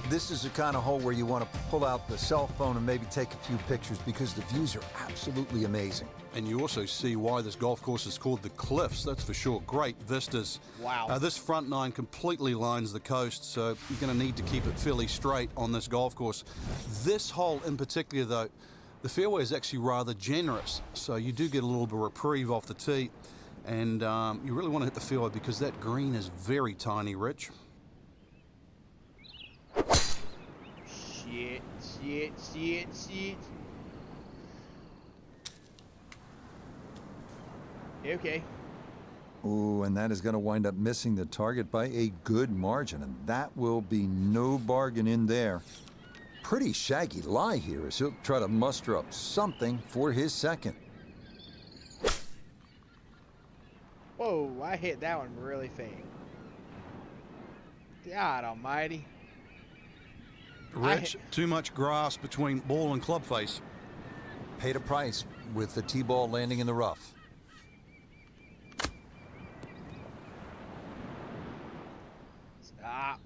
This is the kind of hole where you want to pull out the cell phone and maybe take a few pictures because the views are absolutely amazing. And you also see why this golf course is called the Cliffs, that's for sure. Great vistas. Wow. This front nine completely lines the coast, so you're going to need to keep it fairly straight on this golf course. This hole in particular, though, the fairway is actually rather generous, so you do get a little bit of reprieve off the tee, and you really want to hit the fairway because that green is very tiny, Rich. Shit. Okay. Ooh, and that is going to wind up missing the target by a good margin, and that will be no bargain in there. Pretty shaggy lie here as he'll try to muster up something for his second. Whoa, I hit that one really faint. God almighty. Rich, too much grass between ball and club face. Paid a price with the tee ball landing in the rough. Stop.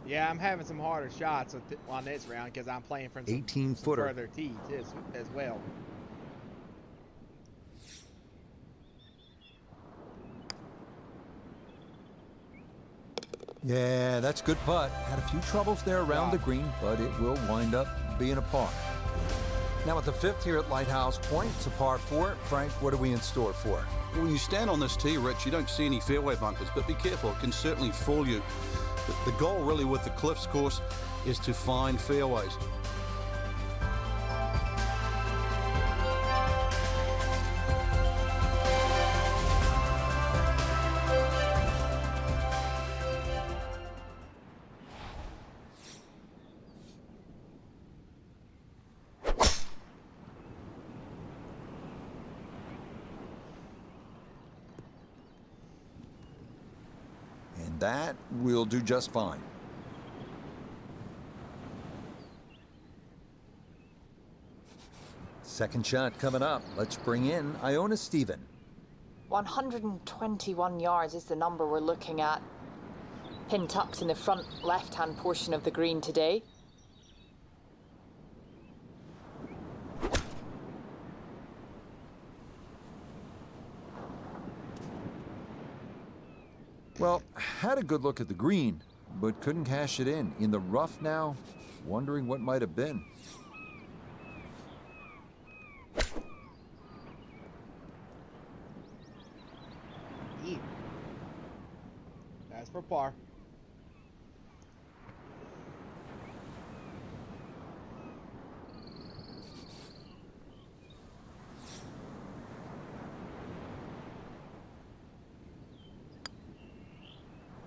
Yeah, I'm having some harder shots on this round because I'm playing from some 18-footer. further tee as well. Yeah, that's good putt. Had a few troubles there around Wow. the green, but it will wind up being a par. Now at the fifth here at Lighthouse Point, it's a par 4. Frank, what are we in store for? When you stand on this tee, Rich, you don't see any fairway bunkers, but be careful, it can certainly fool you. The goal really with the Cliffs course is to find fairways. And that will do just fine. Second shot coming up. Let's bring in Iona Stephen. 121 yards is the number we're looking at. Pin tucked in the front left-hand portion of the green today. Well, had a good look at the green, but couldn't cash it in. In the rough now, wondering what might have been. Ew. That's for par.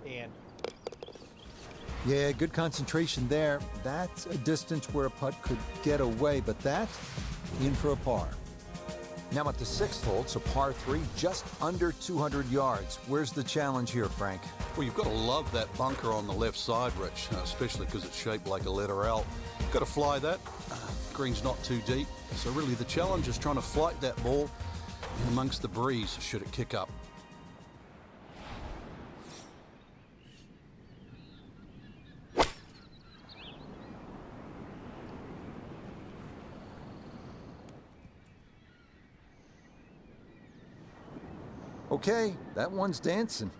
And Yeah, good concentration there. That's a distance where a putt could get away, but that in for a par. Now at the sixth hole, it's a par 3, just under 200 yards. Where's the challenge here, Frank? Well, you've got to love that bunker on the left side, Rich, especially because it's shaped like a letter L. Got to fly that. Green's not too deep, so really the challenge is trying to flight that ball in amongst the breeze should it kick up. Okay, that one's dancing.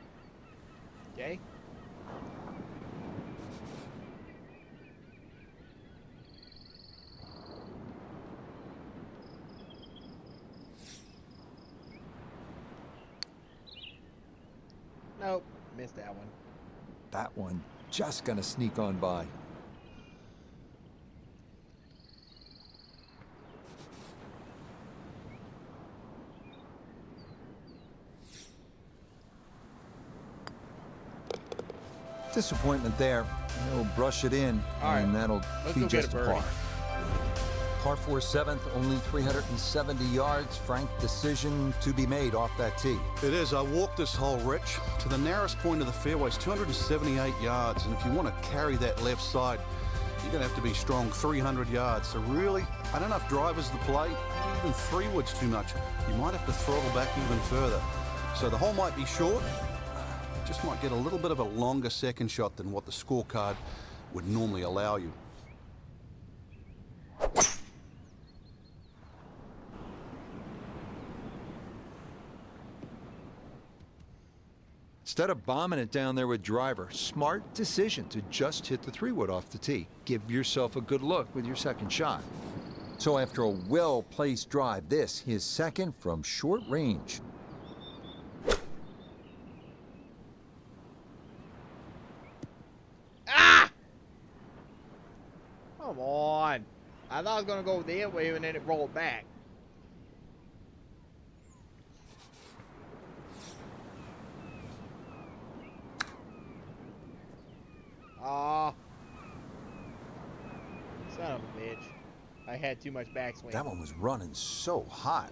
okay. Nope, missed that one. That one just gonna sneak on by. Disappointment there. He'll brush it in, All right, and that'll let's be go get just a a birdie. par. Par 4 7th, only 370 yards. Frank, decision to be made off that tee. It is. I walked this hole, Rich, to the narrowest point of the fairway. It's 278 yards, and if you want to carry that left side, you're going to have to be strong 300 yards. So really, I don't know if driver's the play, maybe even 3 wood's too much. You might have to throttle back even further. So the hole might be short, just might get a little bit of a longer second shot than what the scorecard would normally allow you. Instead of bombing it down there with driver, smart decision to just hit the 3-wood off the tee. Give yourself a good look with your second shot. So after a well-placed drive, this, his second from short range. Ah! Come on. I thought I was going to go the other way, and then it rolled back. Aw. Son of a bitch. I had too much backswing. That one was running so hot.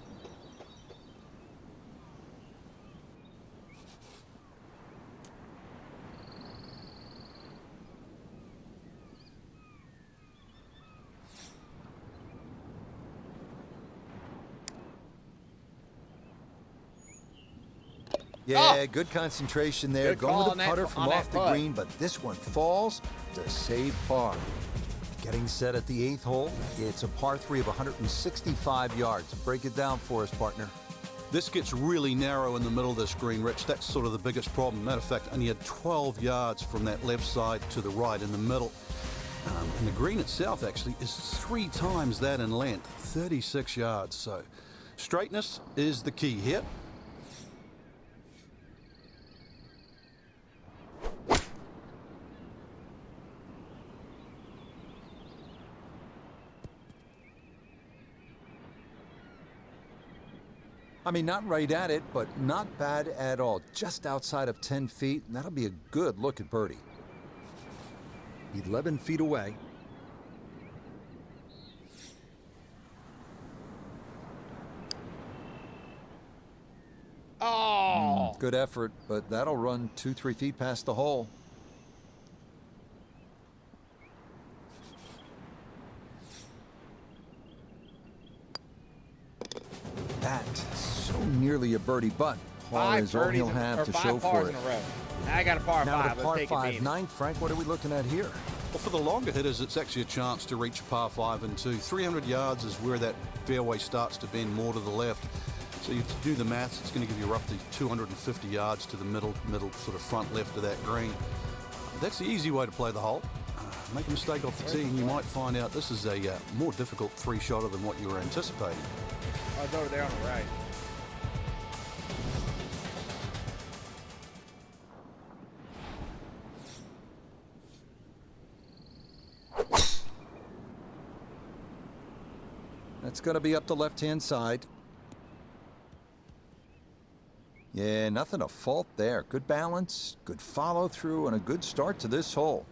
Yeah, good concentration there. Good Going call with the putter from off the green, but this one falls to save par. Getting set at the 8th hole. It's a par 3 of 165 yards. Break it down for us, partner. This gets really narrow in the middle of this green, Rich. That's sort of the biggest problem. Matter of fact, only had 12 yards from that left side to the right in the middle. And the green itself actually is 3 times that in length, 36 yards. So straightness is the key here. I mean, not right at it, but not bad at all. Just outside of 10 feet, and that'll be a good look at birdie. 11 feet away. Oh! Good effort, but that'll run 2-3 feet past the hole. That's so nearly a birdie, but par is all he'll have to show for it. In a row. Now I got a par Now 5. to par Let's take 5, advantage. 9. Frank, what are we looking at here? Well, for the longer hitters, it's actually a chance to reach par 5 and 2. 300 yards is where that fairway starts to bend more to the left. So you do the maths, it's going to give you roughly 250 yards to the middle sort of front left of that green. That's the easy way to play the hole. Make a mistake off the tee and you might find out this is a more difficult 3-shotter than what you were anticipating. Oh, it's over there on the right. That's going to be up the left-hand side. Yeah, nothing to fault there. Good balance, good follow-through, and a good start to this hole.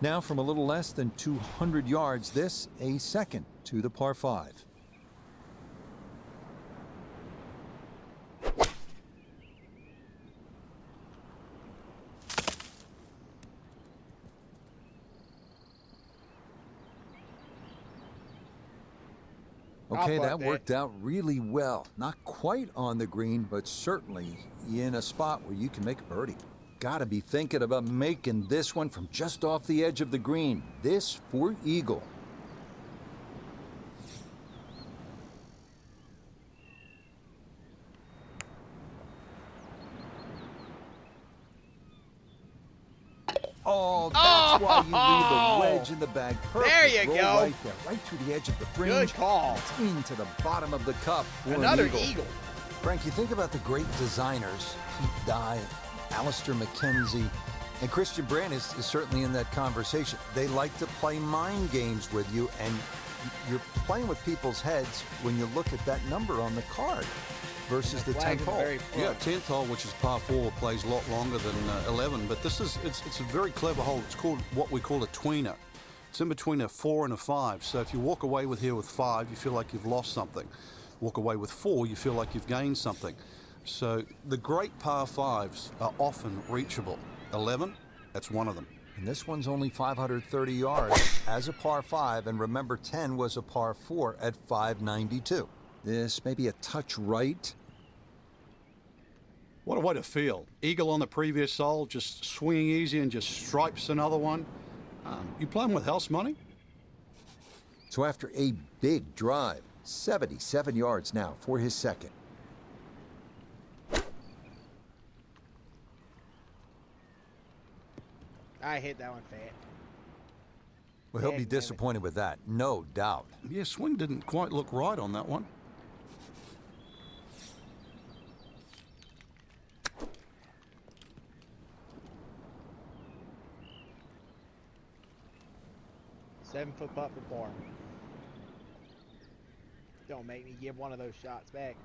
Now from a little less than 200 yards, this a second to the par 5. Okay, that worked out really well. Not quite on the green, but certainly in a spot where you can make a birdie. Gotta be thinking about making this one from just off the edge of the green. This for eagle. Oh, that's why you leave a wedge in the bag. Perfect. There you Roll go. right there, right through the edge of the fringe. Good call. It's into the bottom of the cup for Another an eagle. eagle. Frank, you think about the great designers, Pete Dye, Alistair McKenzie, and Christian Brandt is certainly in that conversation. They like to play mind games with you, and you're playing with people's heads when you look at that number on the card versus the 10th hole. Yeah, 10th hole, which is par 4, plays a lot longer than 11, but this is it's a very clever hole. It's called what we call a tweener. It's in between a 4 and a 5. So if you walk away with here with 5, you feel like you've lost something. Walk away with 4, you feel like you've gained something. So the great par 5s are often reachable. 11, that's one of them. And this one's only 530 yards as a par 5, and remember 10 was a par 4 at 592. This may be a touch right. What a way to feel. Eagle on the previous hole, just swinging easy and just stripes another one. You playing with house money? So after a big drive, 77 yards now for his second. I hit that one fat. Well, he'll be Damn it. disappointed with that, no doubt. Yeah, swing didn't quite look right on that one. Seven-foot putt for par. Don't make me give one of those shots back.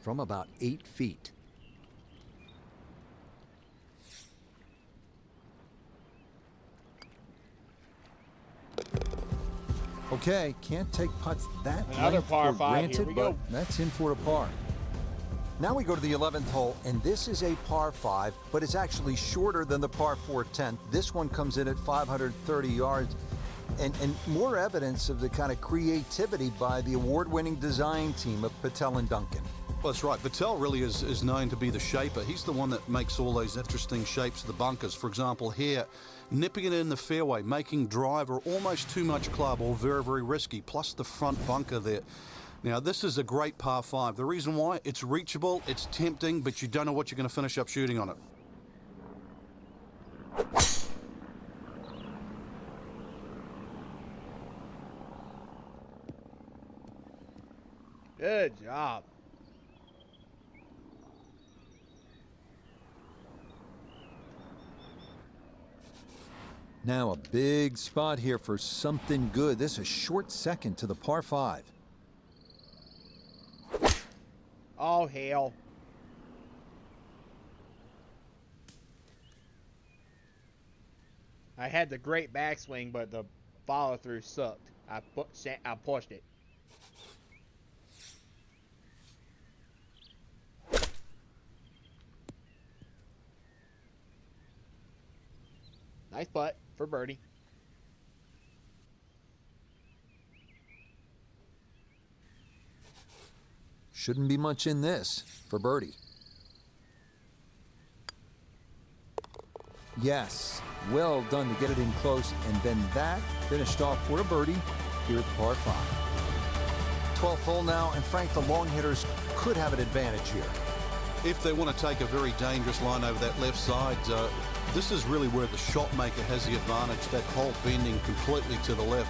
From about 8 feet. Okay, can't take putts that Another length par for 5. Here granted, we but go. that's in for a par. Now we go to the 11th hole, and this is a par 5, but it's actually shorter than the par 4 10th. This one comes in at 530 yards, and more evidence of the kind of creativity by the award-winning design team of Patel and Duncan. Well, that's right. Patel really is known to be the shaper. He's the one that makes all those interesting shapes of the bunkers. For example, here, nipping it in the fairway, making driver almost too much club or very, very risky, plus the front bunker there. Now, this is a great par 5. The reason why, it's reachable, it's tempting, but you don't know what you're going to finish up shooting on it. Good job. Now a big spot here for something good. This is a short second to the par 5. Oh, hell. I had the great backswing, but the follow-through sucked. I pushed it. Nice putt for birdie. Shouldn't be much in this for birdie. Yes, well done to get it in close, and then that finished off for a birdie here at the par 5. 12th hole now, and Frank, the long hitters could have an advantage here. If they want to take a very dangerous line over that left side, this is really where the shot maker has the advantage, that hole bending completely to the left.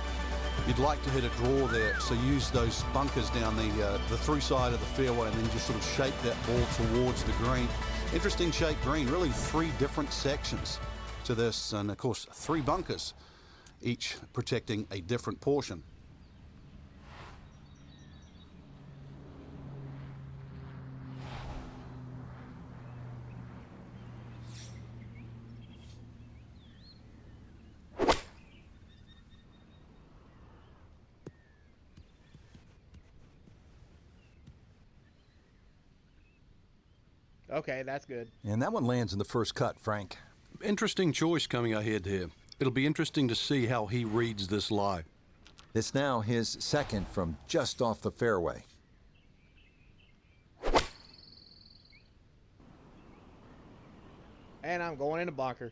You'd like to hit a draw there, so use those bunkers down the through side of the fairway and then just sort of shape that ball towards the green. Interesting shaped green, really 3 different sections to this, and of course 3 bunkers, each protecting a different portion. Okay, that's good. And that one lands in the first cut, Frank. Interesting choice coming ahead here. It'll be interesting to see how he reads this lie. It's now his second from just off the fairway. And I'm going in the bunker.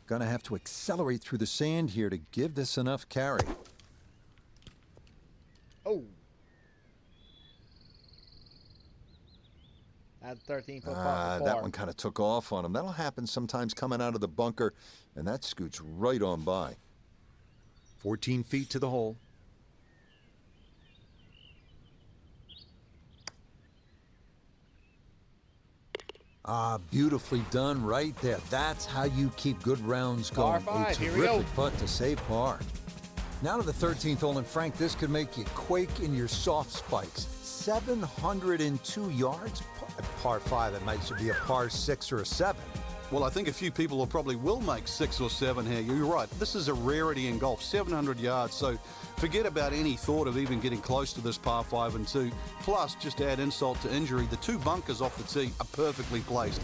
Gonna have to accelerate through the sand here to give this enough carry. Oh. That's 13-foot putt for That par. one kind of took off on him. That'll happen sometimes coming out of the bunker, and that scoots right on by. 14 feet to the hole. Beautifully done right there. That's how you keep good rounds going. Par 5, A here we go. terrific putt to save par. Now to the 13th hole, and Frank, this could make you quake in your soft spikes. 702 yards? Par 5, it might be a par 6 or a 7. Well, I think a few people probably will make 6 or 7 here. You're right. This is a rarity in golf, 700 yards. So forget about any thought of even getting close to this par 5 and 2. Plus, just to add insult to injury, the 2 bunkers off the tee are perfectly placed.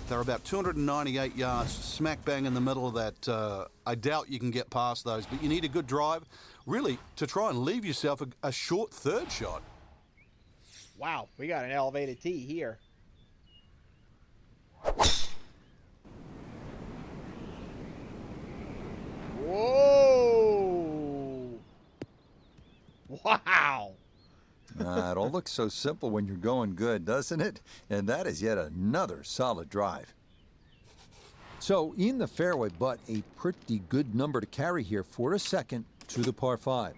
They're about 298 yards, smack bang in the middle of that. I doubt you can get past those, but you need a good drive, really, to try and leave yourself a short third shot. Wow, we got an elevated tee here. Whoa! Wow! It all looks so simple when you're going good, doesn't it? And that is yet another solid drive. So in the fairway, but a pretty good number to carry here for a second to the par 5.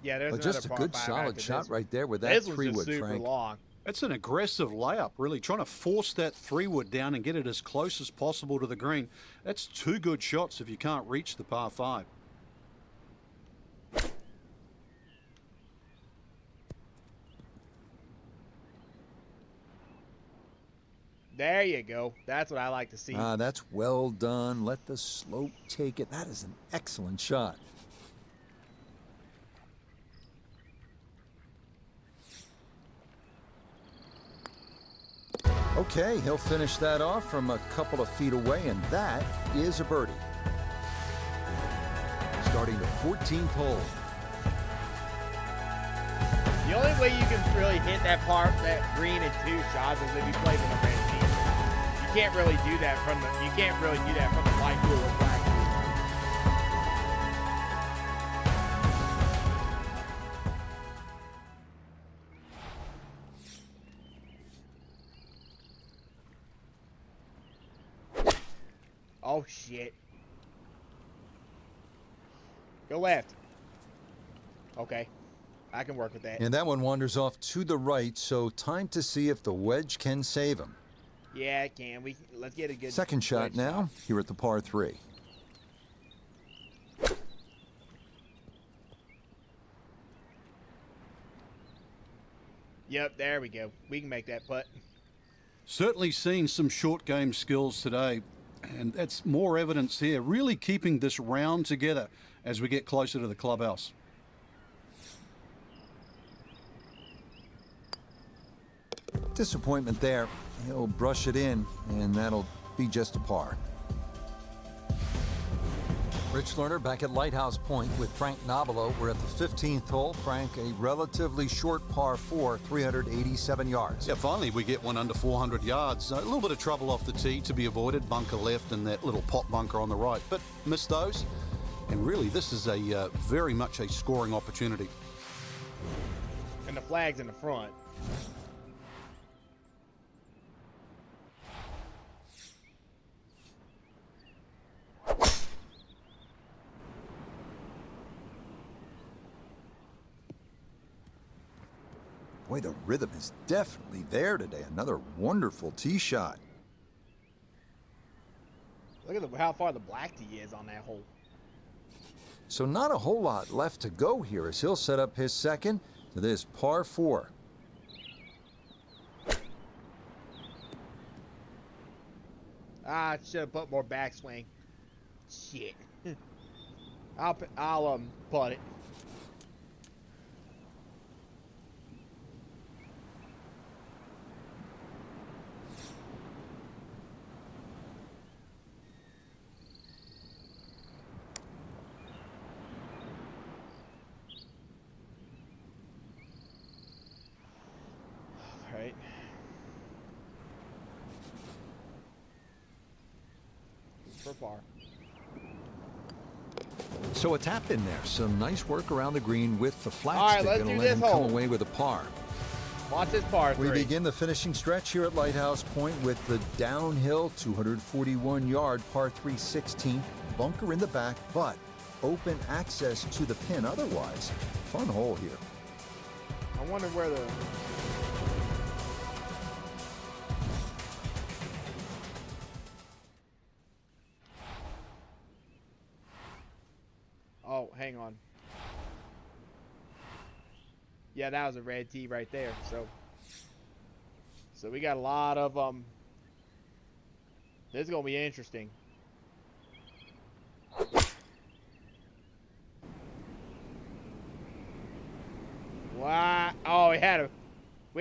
Yeah, there's Just a another good par 5 solid after shot this one. right there with that This one's 3-wood, just super Frank. long. It's an aggressive layup, really, trying to force that 3-wood down and get it as close as possible to the green. That's 2 good shots if you can't reach the par 5. There you go. That's what I like to see. That's well done. Let the slope take it. That is an excellent shot. Okay, he'll finish that off from a couple of feet away, and that is a birdie. Starting the 14th hole. The only way you can really hit that green in 2 shots is if you play from the red team. You can't really do that from the white blue or black blue. Oh shit. Go left. Okay. I can work with that. And that one wanders off to the right, so time to see if the wedge can save him. Yeah, it can. Let's get a good Second shot wedge now, here at the par 3. Yep, there we go. We can make that putt. Certainly seen some short game skills today, and that's more evidence here. Really keeping this round together as we get closer to the clubhouse. Disappointment there. He'll brush it in, and that'll be just a par. Rich Lerner back at Lighthouse Point with Frank Nobilo. We're at the 15th hole. Frank, a relatively short par 4, 387 yards. Yeah, finally we get one under 400 yards. A little bit of trouble off the tee to be avoided. Bunker left and that little pot bunker on the right, but missed those. And really, this is a very much a scoring opportunity. And the flag's in the front. Boy, the rhythm is definitely there today. Another wonderful tee shot. Look at how far the black tee is on that hole. So not a whole lot left to go here as he'll set up his second to this par 4. I should have put more backswing. Shit. I'll putt it. All right. For par. So a tap in there. Some nice work around the green with the flat All right, stick. let's Gonna do let this him hole. come away with a par. Watch this par 3. We begin the finishing stretch here at Lighthouse Point with the downhill 241-yard par 3 16th. Bunker in the back, but open access to the pin otherwise. Fun hole here. I wonder where the... Oh, hang on. Yeah, that was a red tee right there. So we got a lot of This is gonna be interesting. Wow! Oh, we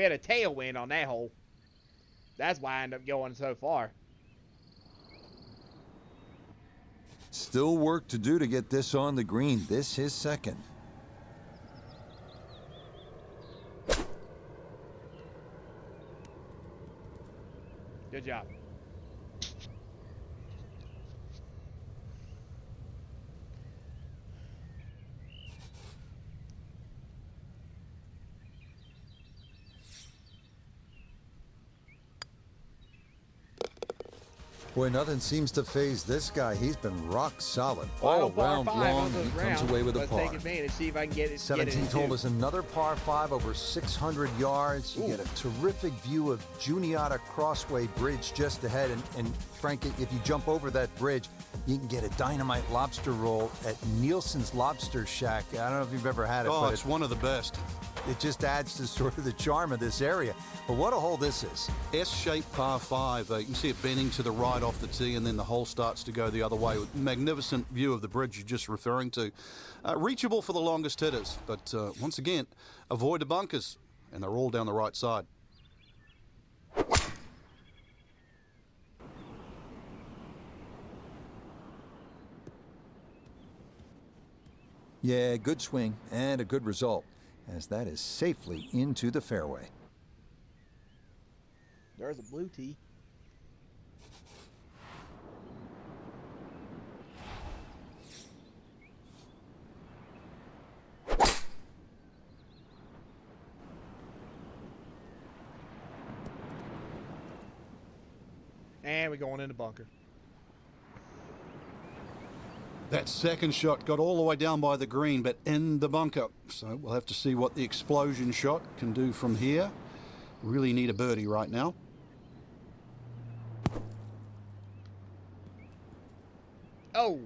had a tailwind on that hole. That's why I ended up going so far. Still work to do to get this on the green. This is second. Good job. Boy, nothing seems to phase this guy. He's been rock solid Final all par round five long. of this He comes round. away with a Let's par. take advantage. See if I can get it. 17th hole two. is another par 5 over 600 yards. You Ooh. get a terrific view of Juniata Crossway Bridge just ahead. And frankly, if you jump over that bridge, you can get a dynamite lobster roll at Nielsen's Lobster Shack. I don't know if you've ever had it, Oh, but it's one of the best. it just adds to sort of the charm of this area. But what a hole this is. S-shaped par 5. You can see it bending to the right off the tee, and then the hole starts to go the other way with magnificent view of the bridge you're just referring to. Reachable for the longest hitters, but once again, avoid the bunkers, and they're all down the right side. Yeah, good swing and a good result, as that is safely into the fairway. There's a blue tee. And we're going in the bunker. That second shot got all the way down by the green, but in the bunker. So we'll have to see what the explosion shot can do from here. Really need a birdie right now. Oh.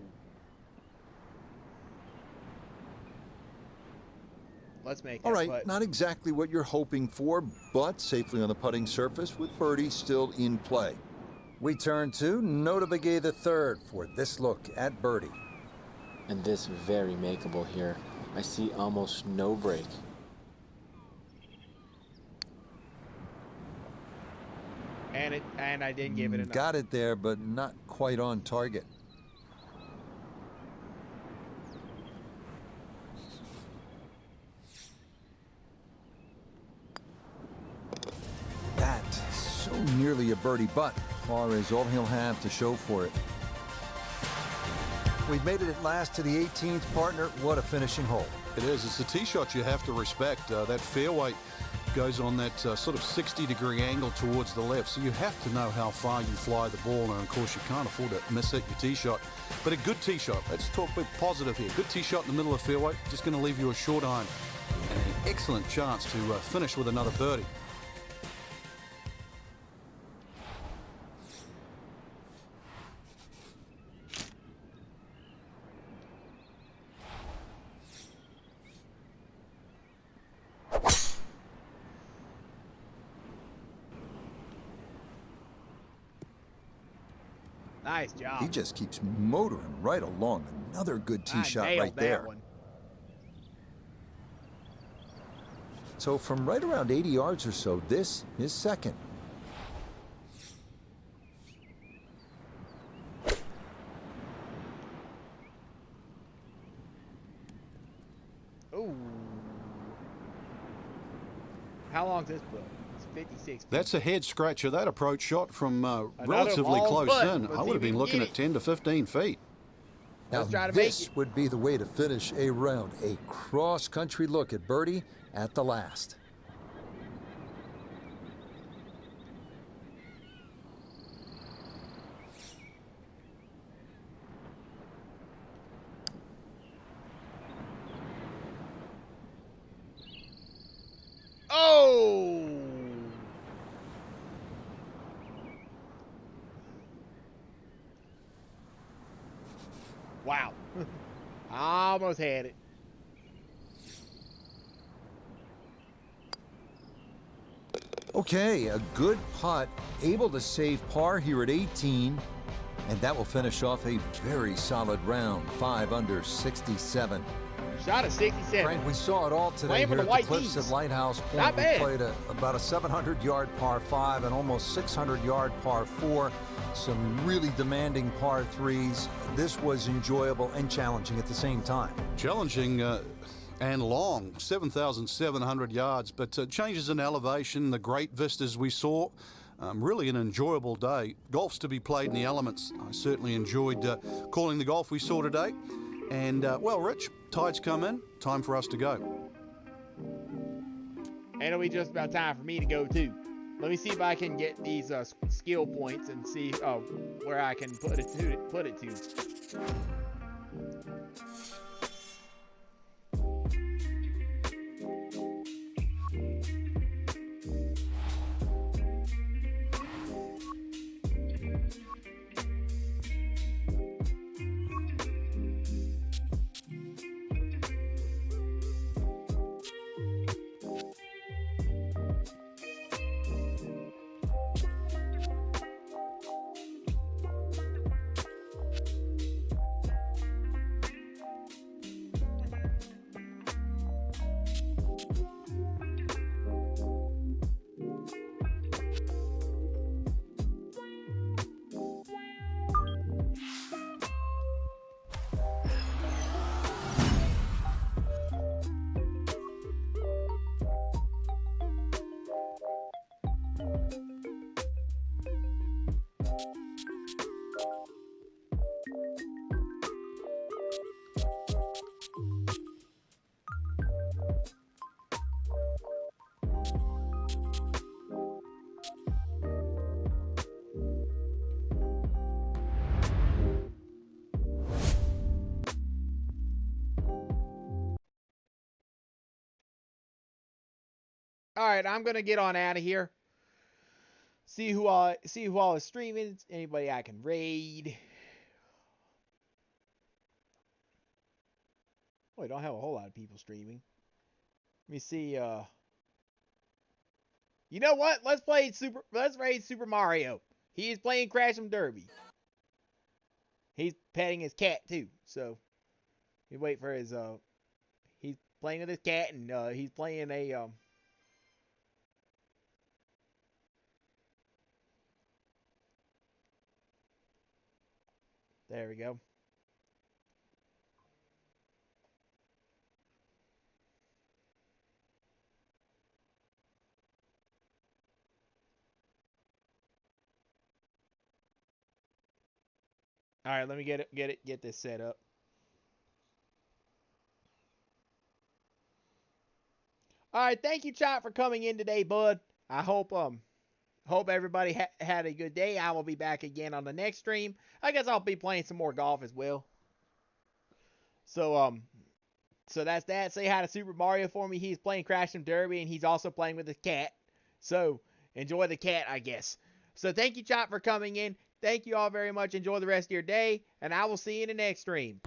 Let's make that All right, putt. not exactly what you're hoping for, but safely on the putting surface with birdie still in play. We turn to Nota Begay III for this look at birdie. And this very makeable here. I see almost no break. And I didn't give it enough. Got it there, but not quite on target. That so nearly a birdie, but par is all he'll have to show for it. We've made it at last to the 18th, partner. What a finishing hole. It is. It's the tee shot you have to respect. That fairway goes on that sort of 60-degree angle towards the left, so you have to know how far you fly the ball, and of course you can't afford to miss hit your tee shot. But a good tee shot. Let's talk a bit positive here. Good tee shot in the middle of the fairway, just going to leave you a short iron, and an excellent chance to finish with another birdie. Nice job. He just keeps motoring right along. Another good tee I shot nailed right that there. one. So from right around 80 yards or so, this is second. Ooh. How long's this putt? It's 56 feet. That's a head scratcher. That approach shot from relatively long close putt. in. Let's I see would if have we been can looking get at it. 10 to 15 feet. Let's Now try to make this it. would be the way to finish a round. A cross-country look at birdie at the last. Oh! Wow. I almost had it. Okay, a good putt, able to save par here at 18, and that will finish off a very solid round, 5 under 67. Shot at 67. Frank, we saw it all today Playing for here the at White the Cliffs Keys. at Lighthouse Point. Not We bad. played about a 700-yard par 5 and almost 600-yard par 4. Some really demanding par 3s. This was enjoyable and challenging at the same time. Challenging and long, 7,700 yards, but changes in elevation, the great vistas we saw. Really an enjoyable day. Golf's to be played in the elements. I certainly enjoyed calling the golf we saw today. And, well, Rich, tide's come in. Time for us to go. And it'll be just about time for me to go, too. Let me see if I can get these skill points and see where I can put it to. All right, I'm gonna get on out of here. See who all is streaming. Anybody I can raid. Oh, I don't have a whole lot of people streaming. Let me see. You know what? Let's raid Super Mario. He's playing Crash'em Derby. He's petting his cat too. So you wait for his he's playing with his cat, and he's playing a there we go. All right, let me get this set up. All right, thank you, Chop, for coming in today, bud. I hope everybody had a good day. I will be back again on the next stream. I guess I'll be playing some more golf as well. So that's that. Say hi to Super Mario for me. He's playing Crash'em Derby, and he's also playing with his cat. So enjoy the cat, I guess. So thank you, Chop, for coming in. Thank you all very much. Enjoy the rest of your day, and I will see you in the next stream.